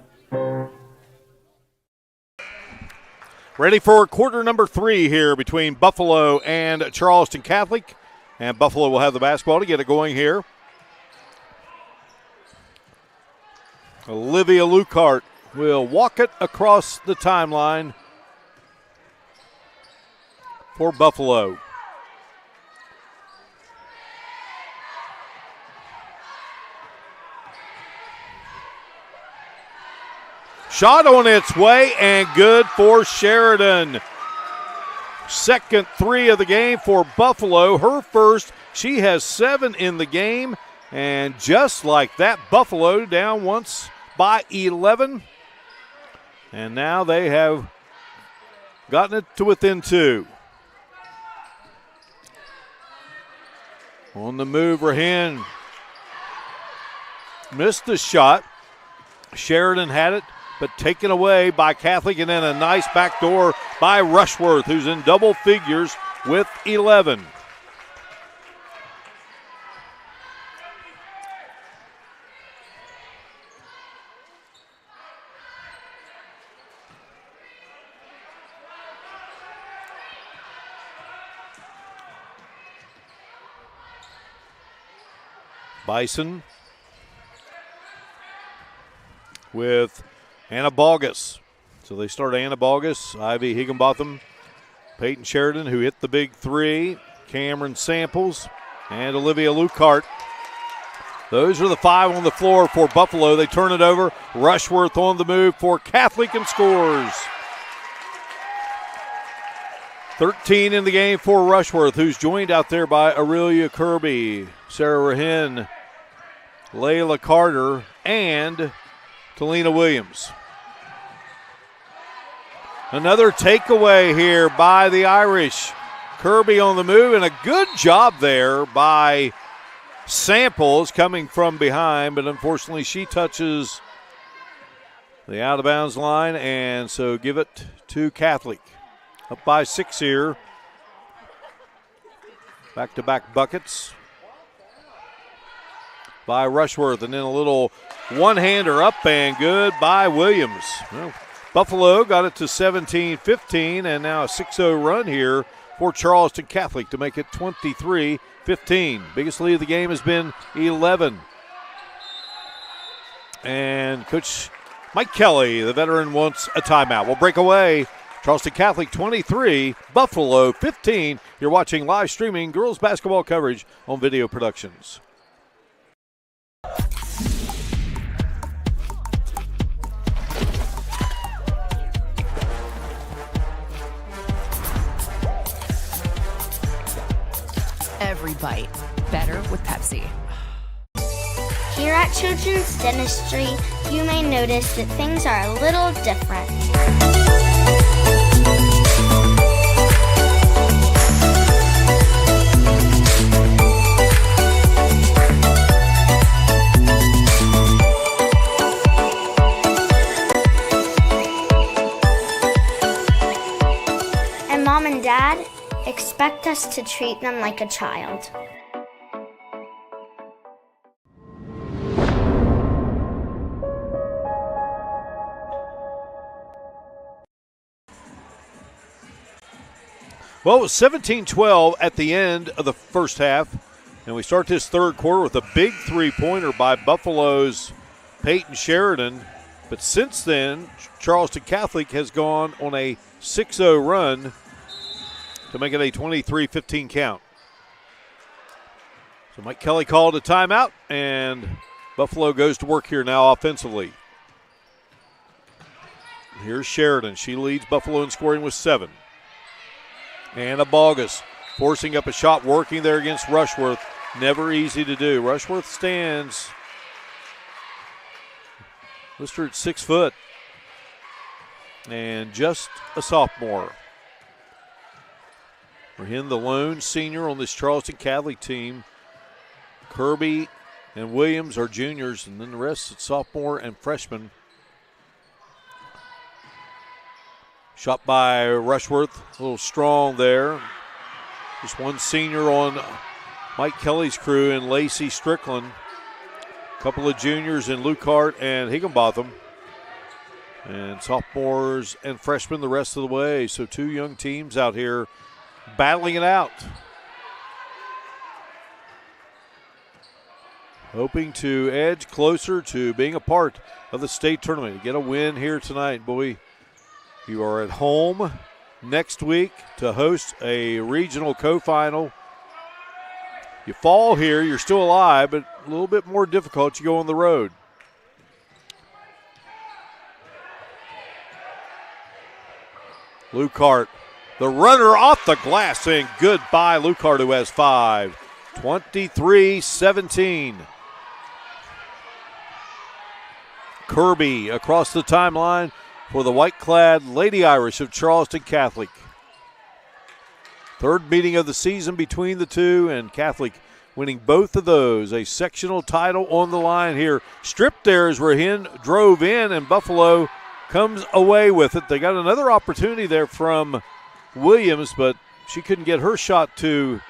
Ready for quarter number 3 here between Buffalo and Charleston Catholic. And Buffalo will have the basketball to get it going here. Olivia Lucart will walk it across the timeline for Buffalo. Shot on its way and good for Sheridan. Second 3 of the game for Buffalo. Her first. She has 7 in the game. And just like that, Buffalo down once by 11. And now they have gotten it to within 2. On the move, Rahin missed the shot. Sheridan had it, but taken away by Catholic, and then a nice backdoor by Rushworth, who's in double figures with 11. Bison with Anna Bogus. So they start Anna Bogus, Ivy Higginbotham, Peyton Sheridan, who hit the big 3, Cameron Samples, and Olivia Lucart. Those are the 5 on the floor for Buffalo. They turn it over. Rushworth on the move for Catholic and scores. 13 in the game for Rushworth, who's joined out there by Aurelia Kirby, Sarah Rahin, Layla Carter, and Talina Williams. Another takeaway here by the Irish. Kirby on the move, and a good job there by Samples coming from behind, but unfortunately she touches the out-of-bounds line, and so give it to Catholic. Up by 6 here. Back-to-back buckets by Rushworth, and then a little one-hander up and good by Williams. Well, Buffalo got it to 17-15, and now a 6-0 run here for Charleston Catholic to make it 23-15. Biggest lead of the game has been 11. And Coach Mike Kelly, the veteran, wants a timeout. We'll break away. Charleston Catholic 23, Buffalo 15. You're watching live streaming girls basketball coverage on Video Productions. Every bite better with Pepsi. Here at Children's Dentistry, you may notice that things are a little different. expect us to treat them like a child. Well, it was 17-12 at the end of the first half, and we start this third quarter with a big three-pointer by Buffalo's Peyton Sheridan. But since then, Charleston Catholic has gone on a 6-0 run to make it a 23-15 count. So Mike Kelly called a timeout, and Buffalo goes to work here now offensively. Here's Sheridan. She leads Buffalo in scoring with 7. Anna Bogus forcing up a shot, working there against Rushworth. Never easy to do. Rushworth stands listed at 6 foot and just a sophomore. For him, the lone senior on this Charleston Catholic team. Kirby and Williams are juniors, and then the rest is sophomore and freshman. Shot by Rushworth, a little strong there. Just one senior on Mike Kelly's crew and Lacey Strickland. A couple of juniors in Lukehart and Higginbotham. And sophomores and freshmen the rest of the way. So 2 young teams out here battling it out. Hoping to edge closer to being a part of the state tournament. Get a win here tonight, boy. You are at home next week to host a regional co-final. You fall here, you're still alive, but a little bit more difficult. You go on the road. Lukehart, the runner off the glass, saying goodbye. Lukehart, who has 5. 23-17. Kirby across the timeline for the white-clad Lady Irish of Charleston Catholic. Third meeting of the season between the two, and Catholic winning both of those. A sectional title on the line here. Stripped there as Rahin drove in, and Buffalo comes away with it. They got another opportunity there from Williams, but she couldn't get her shot to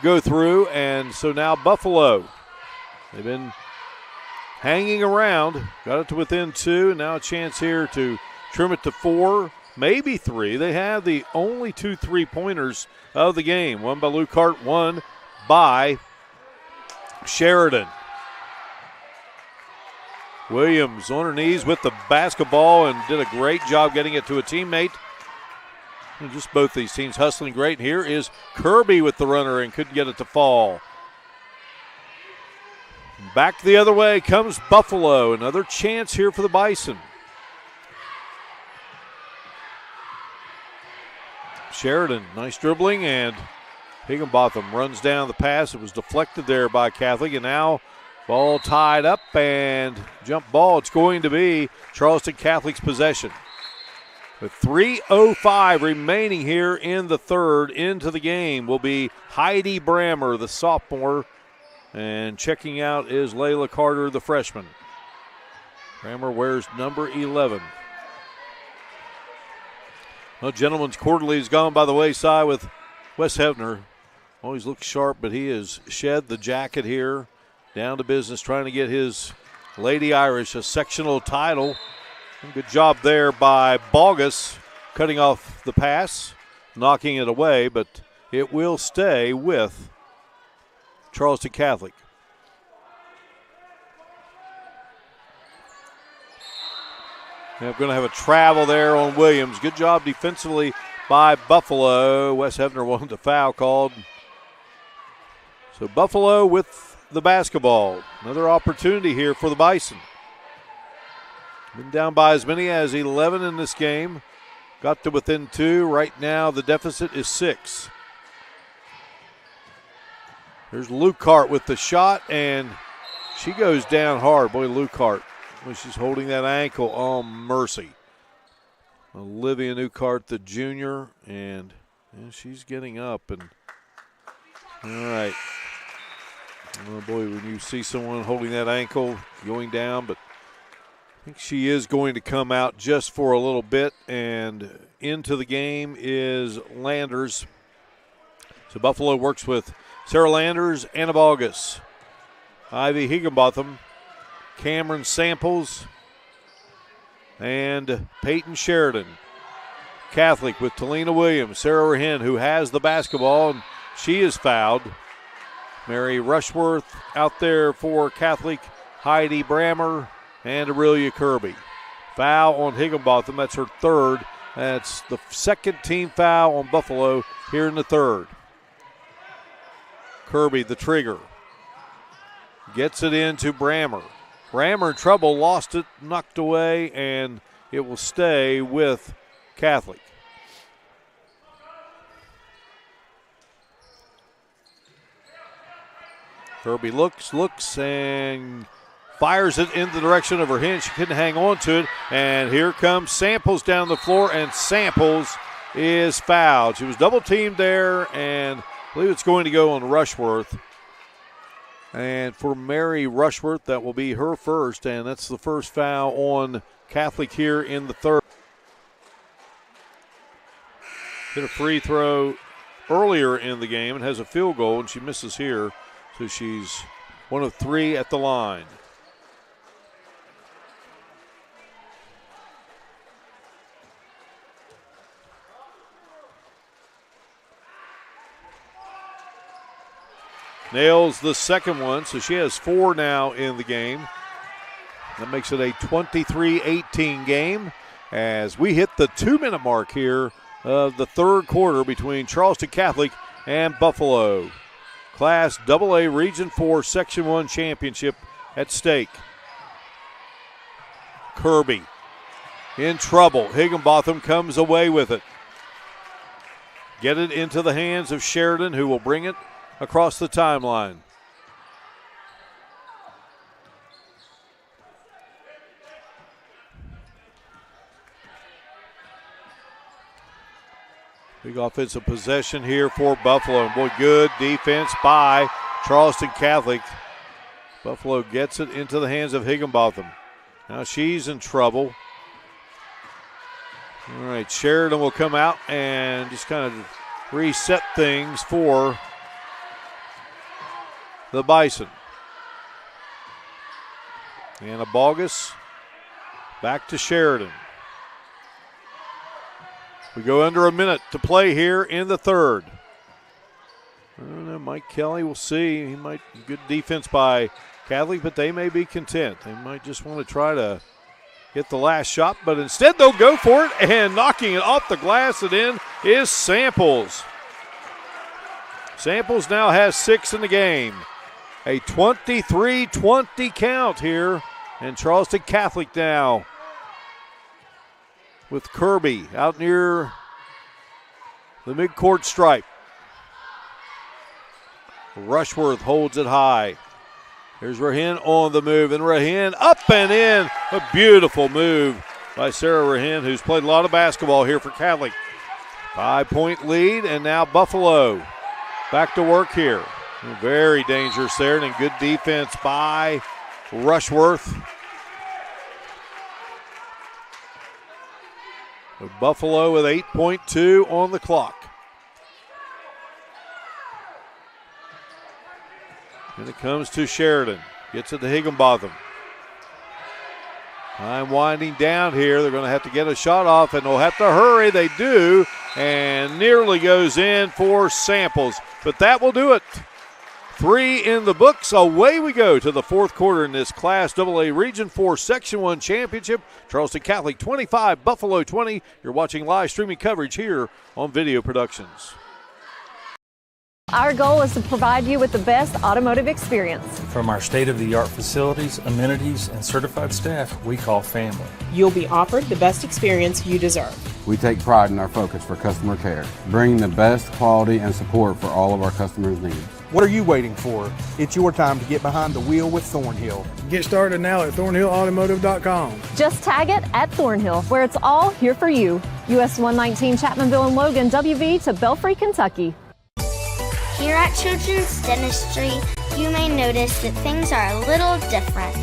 go through, and so now Buffalo, they've been hanging around, got it to within 2, and now a chance here to trim it to 4, maybe 3. They have the only 2 3-pointers of the game, one by Lukehart, one by Sheridan. Williams on her knees with the basketball and did a great job getting it to a teammate. And just both these teams hustling great. And here is Kirby with the runner and couldn't get it to fall. Back the other way comes Buffalo. Another chance here for the Bison. Sheridan, nice dribbling, and Higginbotham runs down the pass. It was deflected there by Catholic, and now ball tied up and jump ball. It's going to be Charleston Catholic's possession. With 3:05 remaining here in the third, into the game will be Heidi Brammer, the sophomore. And checking out is Layla Carter, the freshman. Brammer wears number 11. Well, Gentlemen's Quarterly has gone by the wayside with Wes Hebner. Always looks sharp, but he has shed the jacket here. Down to business, trying to get his Lady Irish a sectional title. Good job there by Bogus, cutting off the pass, knocking it away, but it will stay with Charleston Catholic. We're going to have a travel there on Williams. Good job defensively by Buffalo. Wes Hebner wanted the foul called. So Buffalo with the basketball. Another opportunity here for the Bison. Been down by as many as 11 in this game. Got to within 2. Right now the deficit is 6. There's Lukehart with the shot, and she goes down hard. Boy, Lukehart, when she's holding that ankle, oh, mercy. Olivia Lukehart, the junior, and she's getting up. And all right. Oh, boy, when you see someone holding that ankle going down, but I think she is going to come out just for a little bit. And into the game is Landers. So Buffalo works with Sarah Landers, Anna Bogus, Ivy Higginbotham, Cameron Samples, and Peyton Sheridan. Catholic with Talina Williams, Sarah Rahin, who has the basketball, and she is fouled. Mary Rushworth out there for Catholic, Heidi Brammer, and Aurelia Kirby. Foul on Higginbotham, that's her third. That's the second team foul on Buffalo here in the third. Kirby, the trigger, gets it into Brammer. Brammer in trouble, lost it, knocked away, and it will stay with Catholic. Kirby looks, and fires it in the direction of her hinge. She couldn't hang on to it, and here comes Samples down the floor, and Samples is fouled. She was double teamed there, and I believe it's going to go on Rushworth. And for Mary Rushworth, that will be her first, and that's the first foul on Catholic here in the third. Hit a free throw earlier in the game and has a field goal, and she misses here. So she's 1 of 3 at the line. Nails the second one, so she has 4 now in the game. That makes it a 23-18 game as we hit the 2-minute mark here of the third quarter between Charleston Catholic and Buffalo. Class AA Region 4 Section 1 championship at stake. Kirby in trouble. Higginbotham comes away with it. Get it into the hands of Sheridan, who will bring it across the timeline. Big offensive possession here for Buffalo. Boy, good defense by Charleston Catholic. Buffalo gets it into the hands of Higginbotham. Now she's in trouble. All right, Sheridan will come out and just kind of reset things for the Bison. Anna Bogus back to Sheridan. We go under a minute to play here in the third. I don't know, Mike Kelly, we'll see. He might, good defense by Catholic, but they may be content. They might just want to try to get the last shot, but instead they'll go for it, and knocking it off the glass and in is Samples. Samples now has 6 in the game. A 23-20 count here, and Charleston Catholic now with Kirby out near the midcourt stripe. Rushworth holds it high. Here's Rahin on the move, and Rahin up and in. A beautiful move by Sarah Rahin, who's played a lot of basketball here for Catholic. 5-point lead, and now Buffalo back to work here. Very dangerous there, and good defense by Rushworth. Buffalo with 8.2 on the clock. And it comes to Sheridan. Gets it to Higginbotham. Time winding down here. They're going to have to get a shot off, and they'll have to hurry. They do, and nearly goes in for Samples. But that will do it. 3 in the books. Away we go to the fourth quarter in this Class AA Region 4 Section 1 Championship. Charleston Catholic 25, Buffalo 20. You're watching live streaming coverage here on Video Productions. Our goal is to provide you with the best automotive experience. From our state-of-the-art facilities, amenities, and certified staff we call family. You'll be offered the best experience you deserve. We take pride in our focus for customer care, bringing the best quality and support for all of our customers' needs. What are you waiting for? It's your time to get behind the wheel with Thornhill. Get started now at thornhillautomotive.com. Just tag it at Thornhill, where it's all here for you. US 119 Chapmanville and Logan, WV to Belfry, Kentucky. Here at Children's Dentistry, you may notice that things are a little different.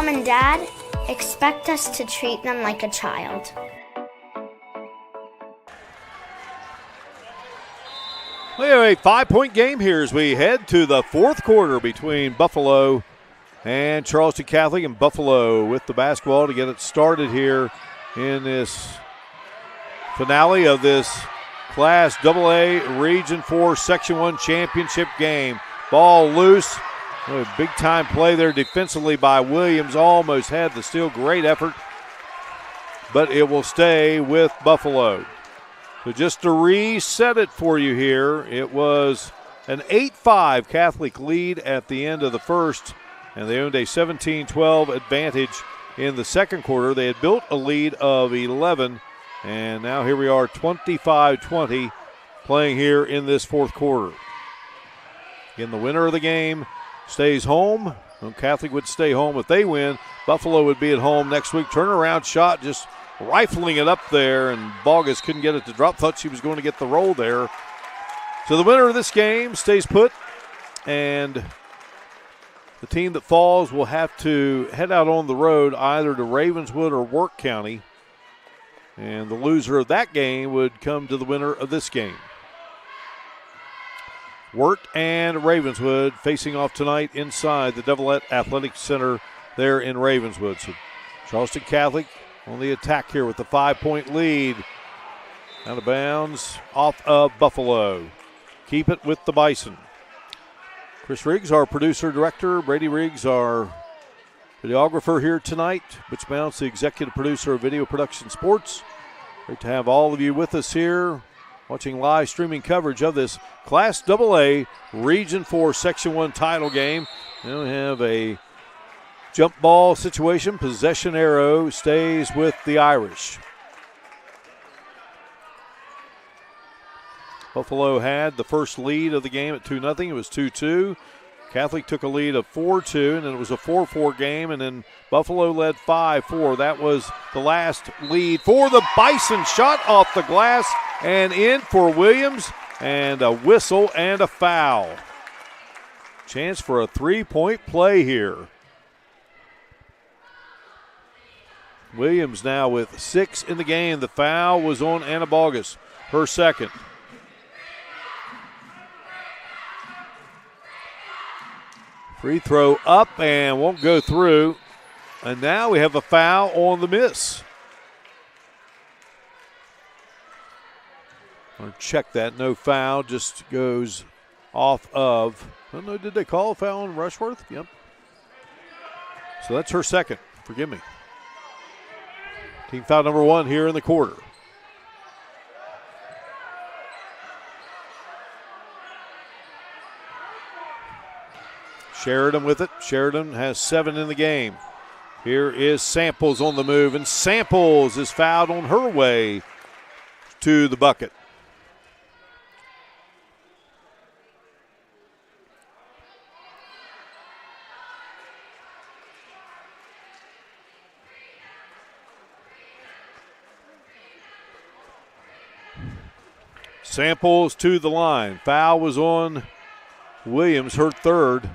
and Dad expect us to treat them like a child. We have a 5-point game here as we head to the fourth quarter between Buffalo and Charleston Catholic, and Buffalo with the basketball to get it started here in this finale of this Class AA Region 4 Section 1 championship game. Ball loose. A big-time play there defensively by Williams. Almost had the steal. Great effort. But it will stay with Buffalo. So just to reset it for you here, it was an 8-5 Catholic lead at the end of the first, and they owned a 17-12 advantage in the second quarter. They had built a lead of 11, and now here we are 25-20 playing here in this fourth quarter. Again, the winner of the game stays home. Well, Catholic would stay home if they win. Buffalo would be at home next week. Turnaround shot, just rifling it up there, and Bogus couldn't get it to drop. Thought she was going to get the roll there. So the winner of this game stays put, and the team that falls will have to head out on the road either to Ravenswood or Work County. And the loser of that game would come to the winner of this game. Wirt and Ravenswood facing off tonight inside the Devilette Athletic Center there in Ravenswood. So Charleston Catholic on the attack here with the 5-point lead. Out of bounds off of Buffalo. Keep it with the Bison. Chris Riggs, our producer-director. Brady Riggs, our videographer here tonight. Butch Bounce, the executive producer of Video Production Sports. Great to have all of you with us here watching live streaming coverage of this Class AA Region 4 Section 1 title game. Now we have a jump ball situation. Possession arrow stays with the Irish. Buffalo had the first lead of the game at 2-0. It was 2-2. Catholic took a lead of 4-2, and then it was a 4-4 game, and then Buffalo led 5-4. That was the last lead for the Bison. Shot off the glass and in for Williams, and a whistle and a foul. Chance for a 3-point play here. Williams now with 6 in the game. The foul was on Anna Bogus, her second. Free throw up and won't go through. And now we have a foul on the miss. I'll check that. No foul, just goes off of. I don't know, did they call a foul on Rushworth? Yep. So that's her second. Forgive me. Team foul number 1 here in the quarter. Sheridan with it. Sheridan has 7 in the game. Here is Samples on the move, and Samples is fouled on her way to the bucket. Samples to the line. Foul was on Williams, her third.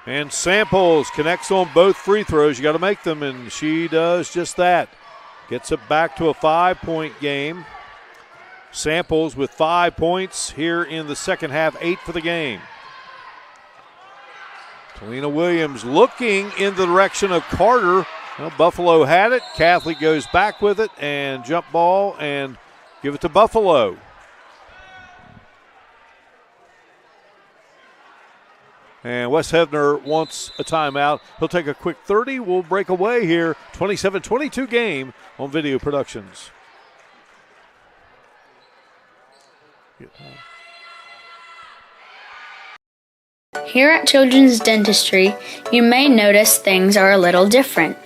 And Samples connects on both free throws. You got to make them, and she does just that. Gets it back to a 5-point game. Samples with 5 points here in the second half, 8 for the game. Talina Williams looking in the direction of Carter. Well, Buffalo had it. Catholic goes back with it and jump ball and give it to Buffalo. And Wes Hebner wants a timeout. He'll take a quick 30. We'll break away here. 27-22 game on Video Productions. Here at Children's Dentistry, you may notice things are a little different.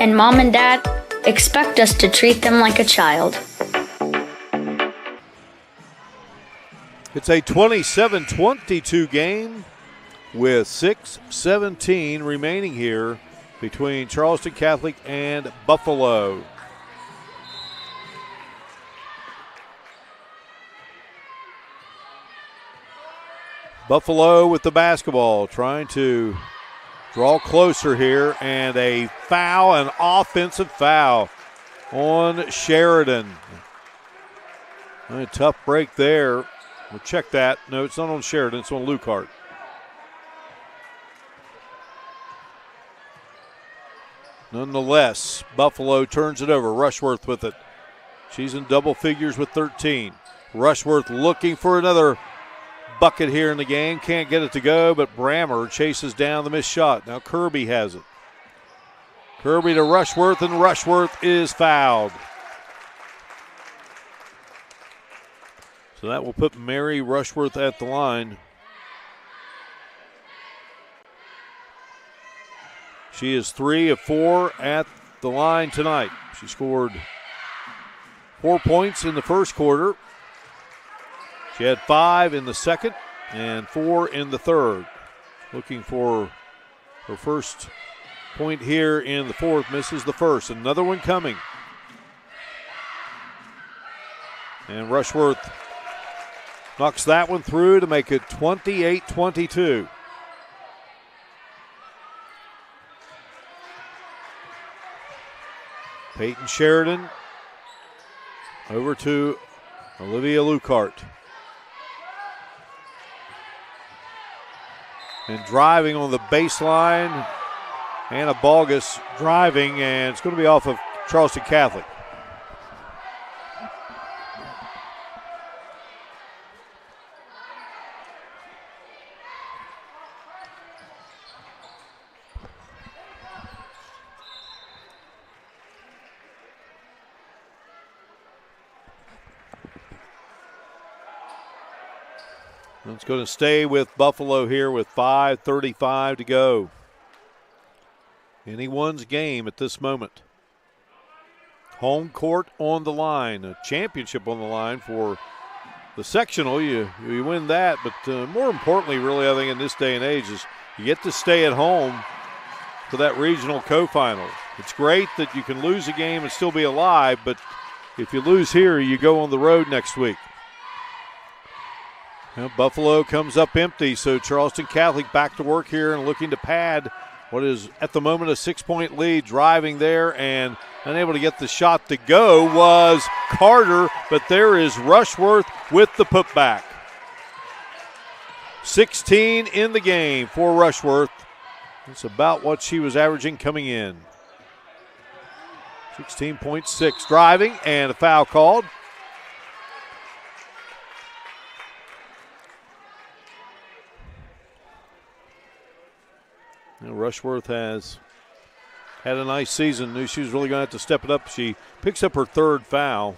and Mom and Dad expect us to treat them like a child. It's a 27-22 game with 6:17 remaining here between Charleston Catholic and Buffalo. Buffalo with the basketball, trying to draw closer here, and a foul, an offensive foul on Sheridan. A tough break there. We'll check that. No, it's not on Sheridan, it's on Lukehart. Nonetheless, Buffalo turns it over. Rushworth with it. She's in double figures with 13. Rushworth looking for another bucket here in the game. Can't get it to go, but Brammer chases down the missed shot. Now Kirby has it. Kirby to Rushworth, and Rushworth is fouled. So that will put Mary Rushworth at the line. She is 3 of 4 at the line tonight. She scored 4 points in the first quarter. She had 5 in the second and 4 in the third. Looking for her first point here in the fourth. Misses the first. Another one coming. And Rushworth knocks that one through to make it 28-22. Peyton Sheridan over to Olivia Lukehart. And driving on the baseline, Anna Balgus driving, and it's going to be off of Charleston Catholic. It's going to stay with Buffalo here with 5:35 to go. Anyone's game at this moment. Home court on the line, a championship on the line for the sectional. You win that, but more importantly, really, I think in this day and age, is you get to stay at home for that regional co-final. It's great that you can lose a game and still be alive, but if you lose here, you go on the road next week. Now, Buffalo comes up empty, so Charleston Catholic back to work here and looking to pad what is at the moment a 6-point lead. Driving there and unable to get the shot to go was Carter, but there is Rushworth with the putback. 16 in the game for Rushworth. That's about what she was averaging coming in. 16.6 driving, and a foul called. Now Rushworth has had a nice season. Knew she was really going to have to step it up. She picks up her third foul.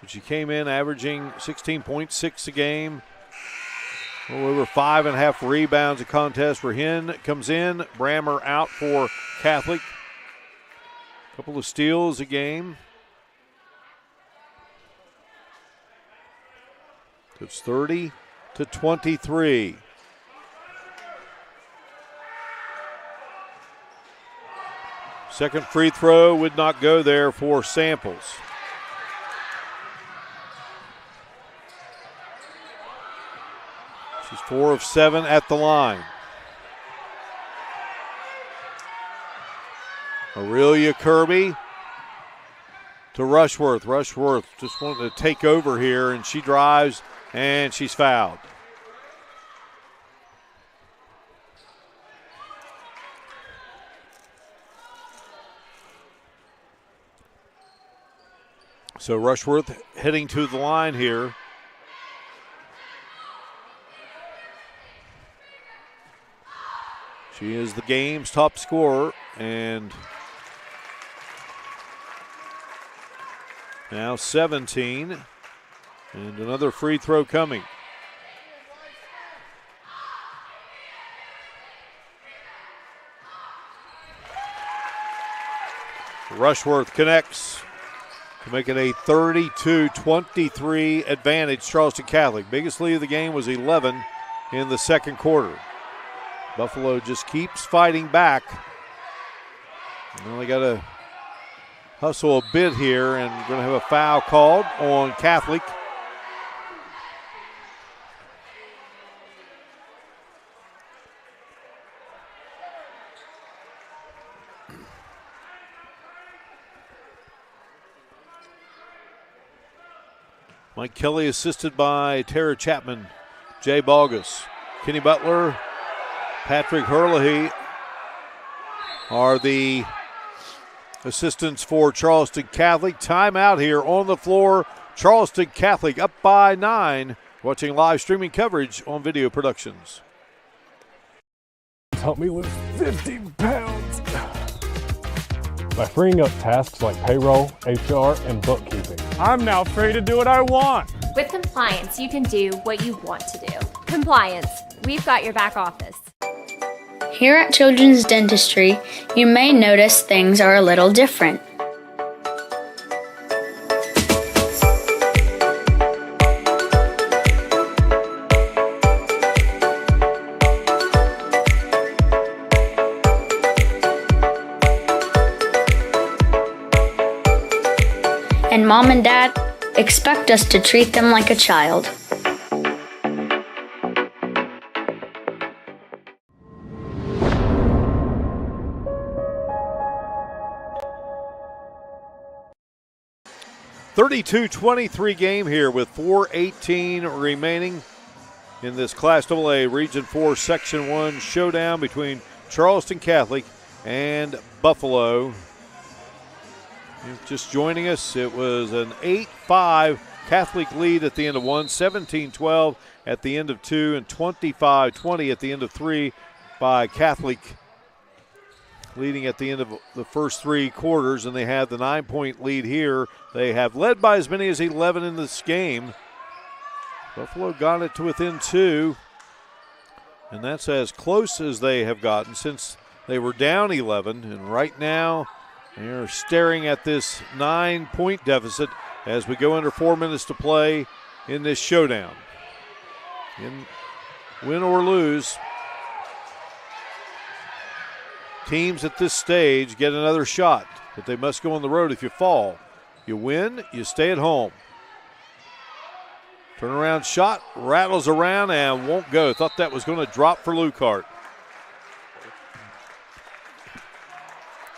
But she came in averaging 16.6 a game. A little over 5.5 rebounds a contest for Hen. Comes in. Brammer out for Catholic. A couple of steals a game. It's 30-23. Second free throw would not go there for Samples. She's 4 of 7 at the line. Aurelia Kirby to Rushworth. Rushworth just wanted to take over here, and she drives, and she's fouled. So Rushworth heading to the line here. She is the game's top scorer, and now 17, and another free throw coming. Rushworth connects to make it a 32-23 advantage, Charleston Catholic. Biggest lead of the game was 11 in the second quarter. Buffalo just keeps fighting back. Well, they got to hustle a bit here, and we're going to have a foul called on Catholic. Mike Kelly assisted by Tara Chapman, Jay Bogus, Kenny Butler, Patrick Herlihy are the assistants for Charleston Catholic. Timeout here on the floor. Charleston Catholic up by 9. Watching live streaming coverage on Video Productions. Help me lose 50 pounds by freeing up tasks like payroll, HR, and bookkeeping. I'm now free to do what I want. With compliance, you can do what you want to do. Compliance, we've got your back office. Here at Children's Dentistry, you may notice things are a little different. And Mom and Dad expect us to treat them like a child. (32-23) game here with 4:18 remaining in this Class AA Region 4 Section 1 showdown between Charleston Catholic and Buffalo. Just joining us, it was an 8-5 Catholic lead at the end of 1, 17-12 at the end of 2, and 25-20 at the end of 3 by Catholic, leading at the end of the first 3 quarters, and they have the 9-point lead here. They have led by as many as 11 in this game. Buffalo got it to within 2, and that's as close as they have gotten since they were down 11, and right now they're staring at this 9-point deficit as we go under 4 minutes to play in this showdown. Win or lose, teams at this stage get another shot, but they must go on the road if you fall. You win, you stay at home. Turnaround shot, rattles around and won't go. Thought that was going to drop for Lucart.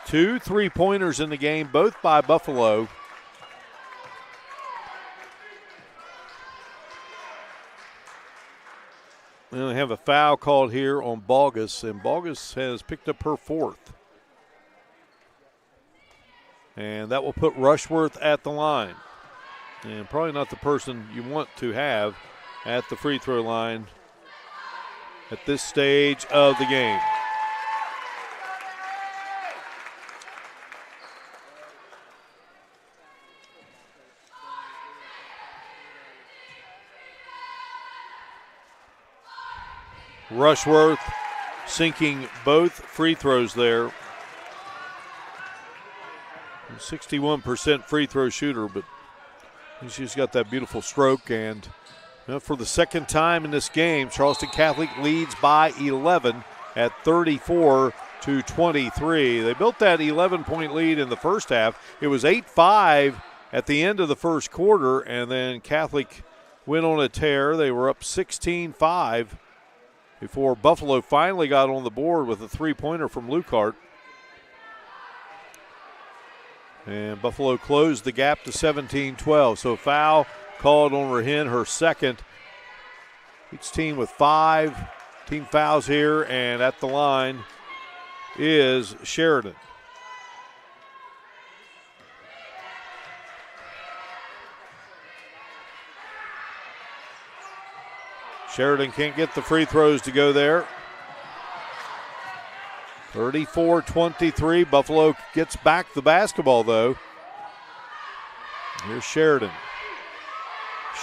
2 3-pointers in the game, both by Buffalo. We only have a foul called here on Bogus, and Bogus has picked up her 4th. And that will put Rushworth at the line. And probably not the person you want to have at the free throw line at this stage of the game. Rushworth sinking both free throws there. 61% free throw shooter, but she's got that beautiful stroke. And for the second time in this game, Charleston Catholic leads by 11 at 34-23. They built that 11-point lead in the first half. It was 8-5 at the end of the first quarter, and then Catholic went on a tear. They were up 16-5 before Buffalo finally got on the board with a 3-pointer from Lucart. And Buffalo closed the gap to 17-12. So foul called on Rahin, her second. Each team with 5 team fouls here, and at the line is Sheridan. Sheridan can't get the free throws to go there. 34-23. Buffalo gets back the basketball, though. Here's Sheridan.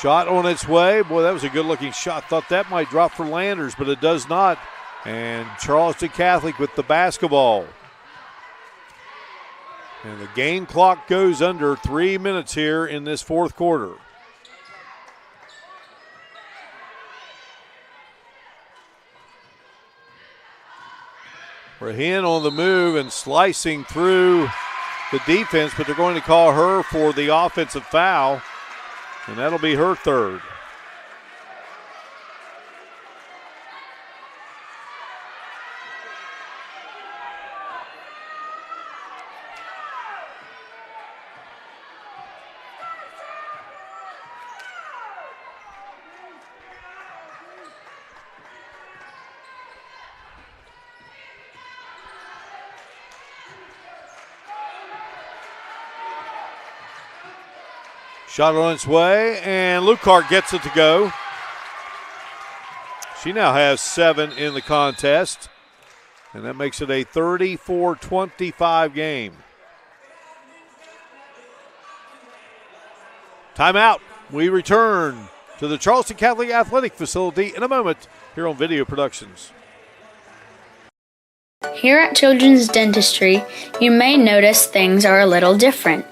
Shot on its way. Boy, that was a good-looking shot. Thought that might drop for Landers, but it does not. And Charleston Catholic with the basketball. And the game clock goes under 3 minutes here in this fourth quarter. Rahin on the move and slicing through the defense, but they're going to call her for the offensive foul, and that'll be her third. Shot on its way, and Lucart gets it to go. She now has 7 in the contest, and that makes it a 34-25 game. Timeout. We return to the Charleston Catholic Athletic Facility in a moment here on Video Productions. Here at Children's Dentistry, you may notice things are a little different.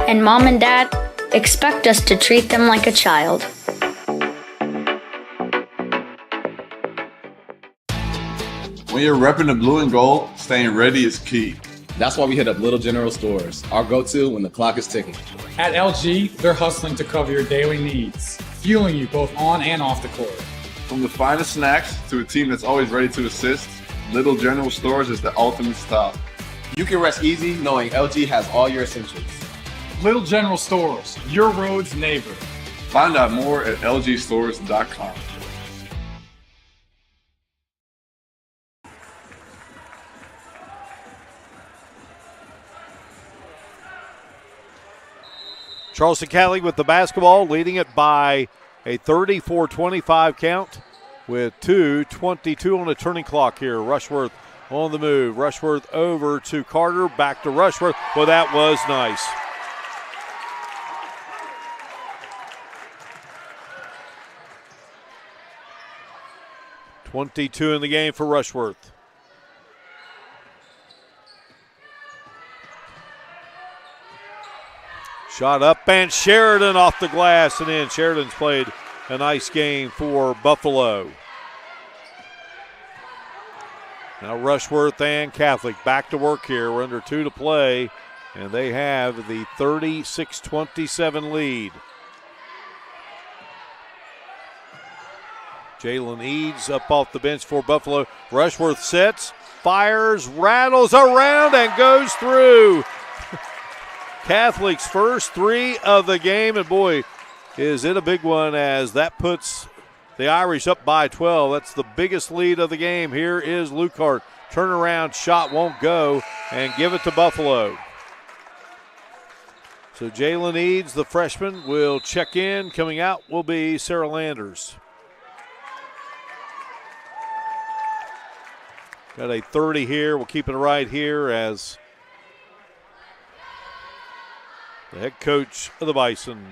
And Mom and Dad expect us to treat them like a child. When you're repping the blue and gold, staying ready is key. That's why we hit up Little General Stores, our go-to when the clock is ticking. At LG, they're hustling to cover your daily needs, fueling you both on and off the court. From the finest snacks to a team that's always ready to assist, Little General Stores is the ultimate stop. You can rest easy knowing LG has all your essentials. Little General Stores, your road's neighbor. Find out more at lgstores.com. Charleston Catholic with the basketball, leading it by a 34-25 count with 2:22 on the turning clock here. Rushworth on the move. Rushworth over to Carter, back to Rushworth. Well, that was nice. .22 in the game for Rushworth. Shot up, and Sheridan off the glass and in. Sheridan's played a nice game for Buffalo. Now Rushworth and Catholic back to work here. We're under 2 to play, and they have the 36-27 lead. Jalen Eads up off the bench for Buffalo. Rushworth sets, fires, rattles around, and goes through. Catholic's first 3 of the game, and boy, is it a big one as that puts the Irish up by 12. That's the biggest lead of the game. Here is Lucart. Turnaround shot won't go, and give it to Buffalo. So Jalen Eads, the freshman, will check in. Coming out will be Sarah Landers. Got a 30 here. We'll keep it right here as the head coach of the Bison,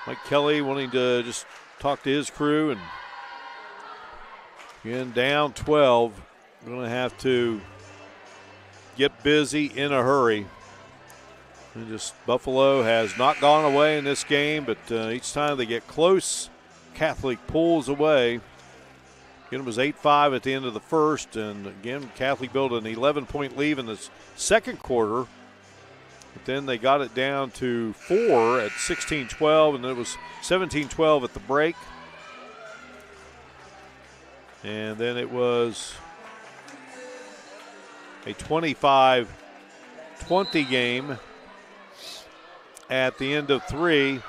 Mike Kelly, wanting to just talk to his crew. And again, down 12. Going to have to get busy in a hurry. And just Buffalo has not gone away in this game, but each time they get close, Catholic pulls away. Again, it was 8-5 at the end of the first, and again, Catholic built an 11-point lead in the second quarter, but then they got it down to 4 at 16-12, and then it was 17-12 at the break. And then it was a 25-20 game at the end of 3.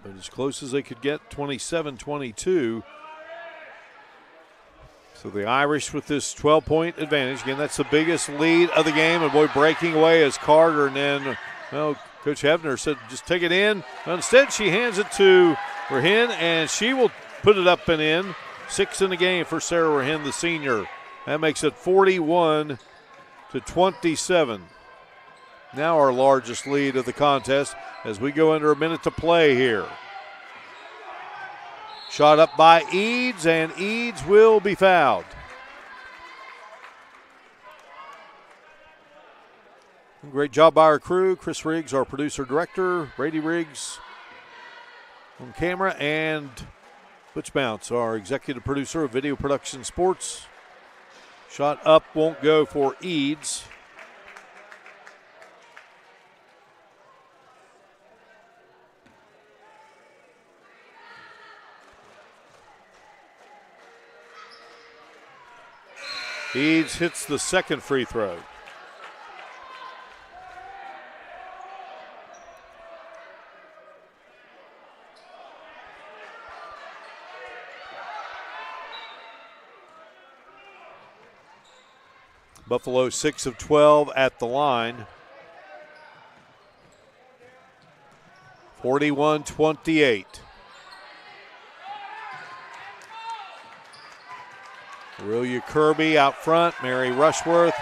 But as close as they could get, 27-22. So the Irish with this 12-point advantage. Again, that's the biggest lead of the game. And boy, breaking away is Carter. And then, well, Coach Hebner said, just take it in. Instead, she hands it to Rahin, and she will put it up and in. 6 in the game for Sarah Rahin, the senior. That makes it 41-27. Now our largest lead of the contest as we go under a minute to play here. Shot up by Eads, and Eads will be fouled. Great job by our crew. Chris Riggs, our producer-director. Brady Riggs on camera. And Butch Bounce, our executive producer of Video Production Sports. Shot up won't go for Eads. Eads hits the second free throw. Buffalo 6 of 12 at the line. 41-28. Aurelia Kirby out front, Mary Rushworth,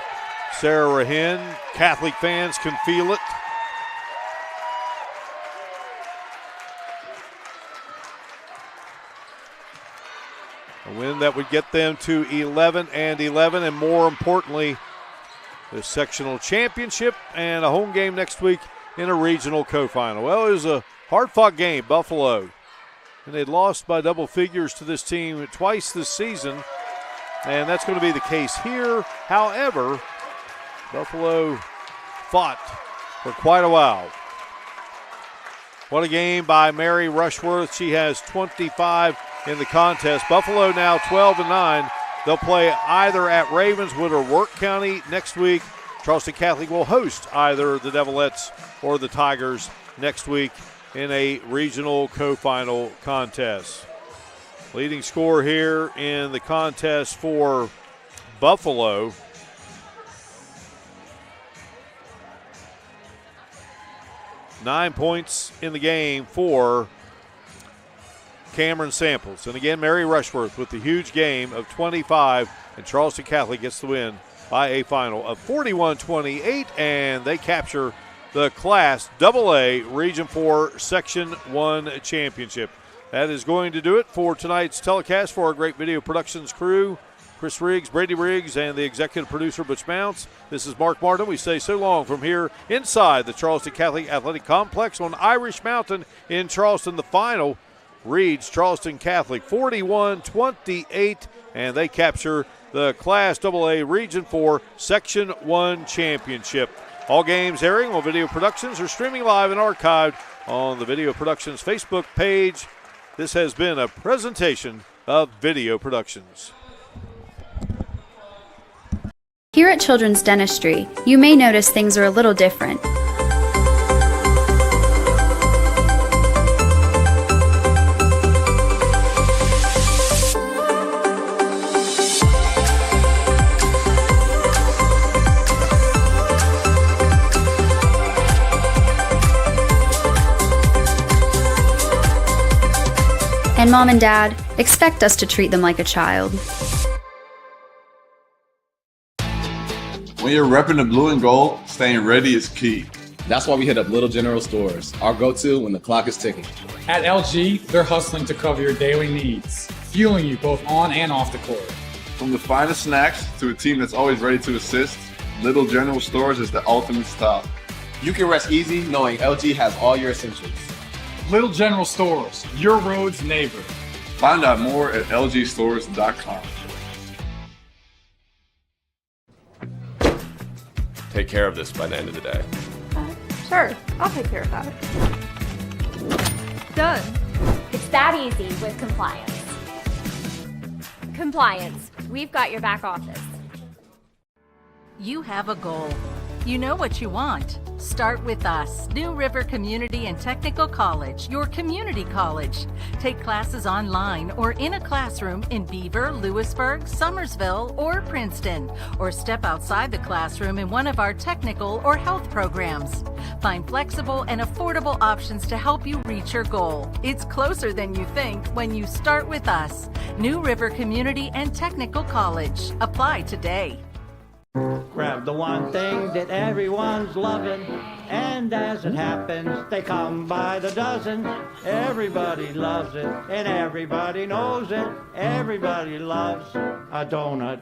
Sarah Rahin. Catholic fans can feel it. A win that would get them to 11-11, and more importantly, the sectional championship and a home game next week in a regional co-final. Well, it was a hard-fought game, Buffalo. And they'd lost by double figures to this team twice this season, and that's going to be the case here. However, Buffalo fought for quite a while. What a game by Mary Rushworth. She has 25 in the contest. Buffalo now 12-9. They'll play either at Ravenswood or Work County next week. Charleston Catholic will host either the Devilettes or the Tigers next week in a regional co-final contest. Leading scorer here in the contest for Buffalo. Nine points in the game for Cameron Samples. And again, Mary Rushworth with the huge game of 25, and Charleston Catholic gets the win by a final of 41-28, and they capture the Class AA Region 4 Section 1 championship. That is going to do it for tonight's telecast for our great video productions crew, Chris Riggs, Brady Riggs, and the executive producer, Butch Bounce. This is Mark Martin. We say so long from here inside the Charleston Catholic Athletic Complex on Irish Mountain in Charleston. The final reads Charleston Catholic 41-28, and they capture the Class AA Region 4 Section 1 championship. All games airing on Video Productions are streaming live and archived on the Video Productions Facebook page. This has been a presentation of Video Productions. Here at Children's Dentistry, you may notice things are a little different. And Mom and Dad expect us to treat them like a child. When you're repping the blue and gold, staying ready is key. That's why we hit up Little General Stores, our go-to when the clock is ticking. At LG, they're hustling to cover your daily needs, fueling you both on and off the court. From the finest snacks to a team that's always ready to assist, Little General Stores is the ultimate stop. You can rest easy knowing LG has all your essentials. Little General Stores, your road's neighbor. Find out more at lgstores.com. Take care of this by the end of the day. Sure, I'll take care of that. Done. It's that easy with compliance. Compliance, we've got your back office. You have a goal. You know what you want. Start with us. New River Community and Technical College, your community college. Take classes online or in a classroom in Beaver, Lewisburg, Summersville, or Princeton, or step outside the classroom in one of our technical or health programs. Find flexible and affordable options to help you reach your goal. It's closer than you think when you start with us. New River Community and Technical College. Apply today. Grab the one thing that everyone's loving, and as it happens, they come by the dozen. Everybody loves it, and everybody knows it. Everybody loves a donut.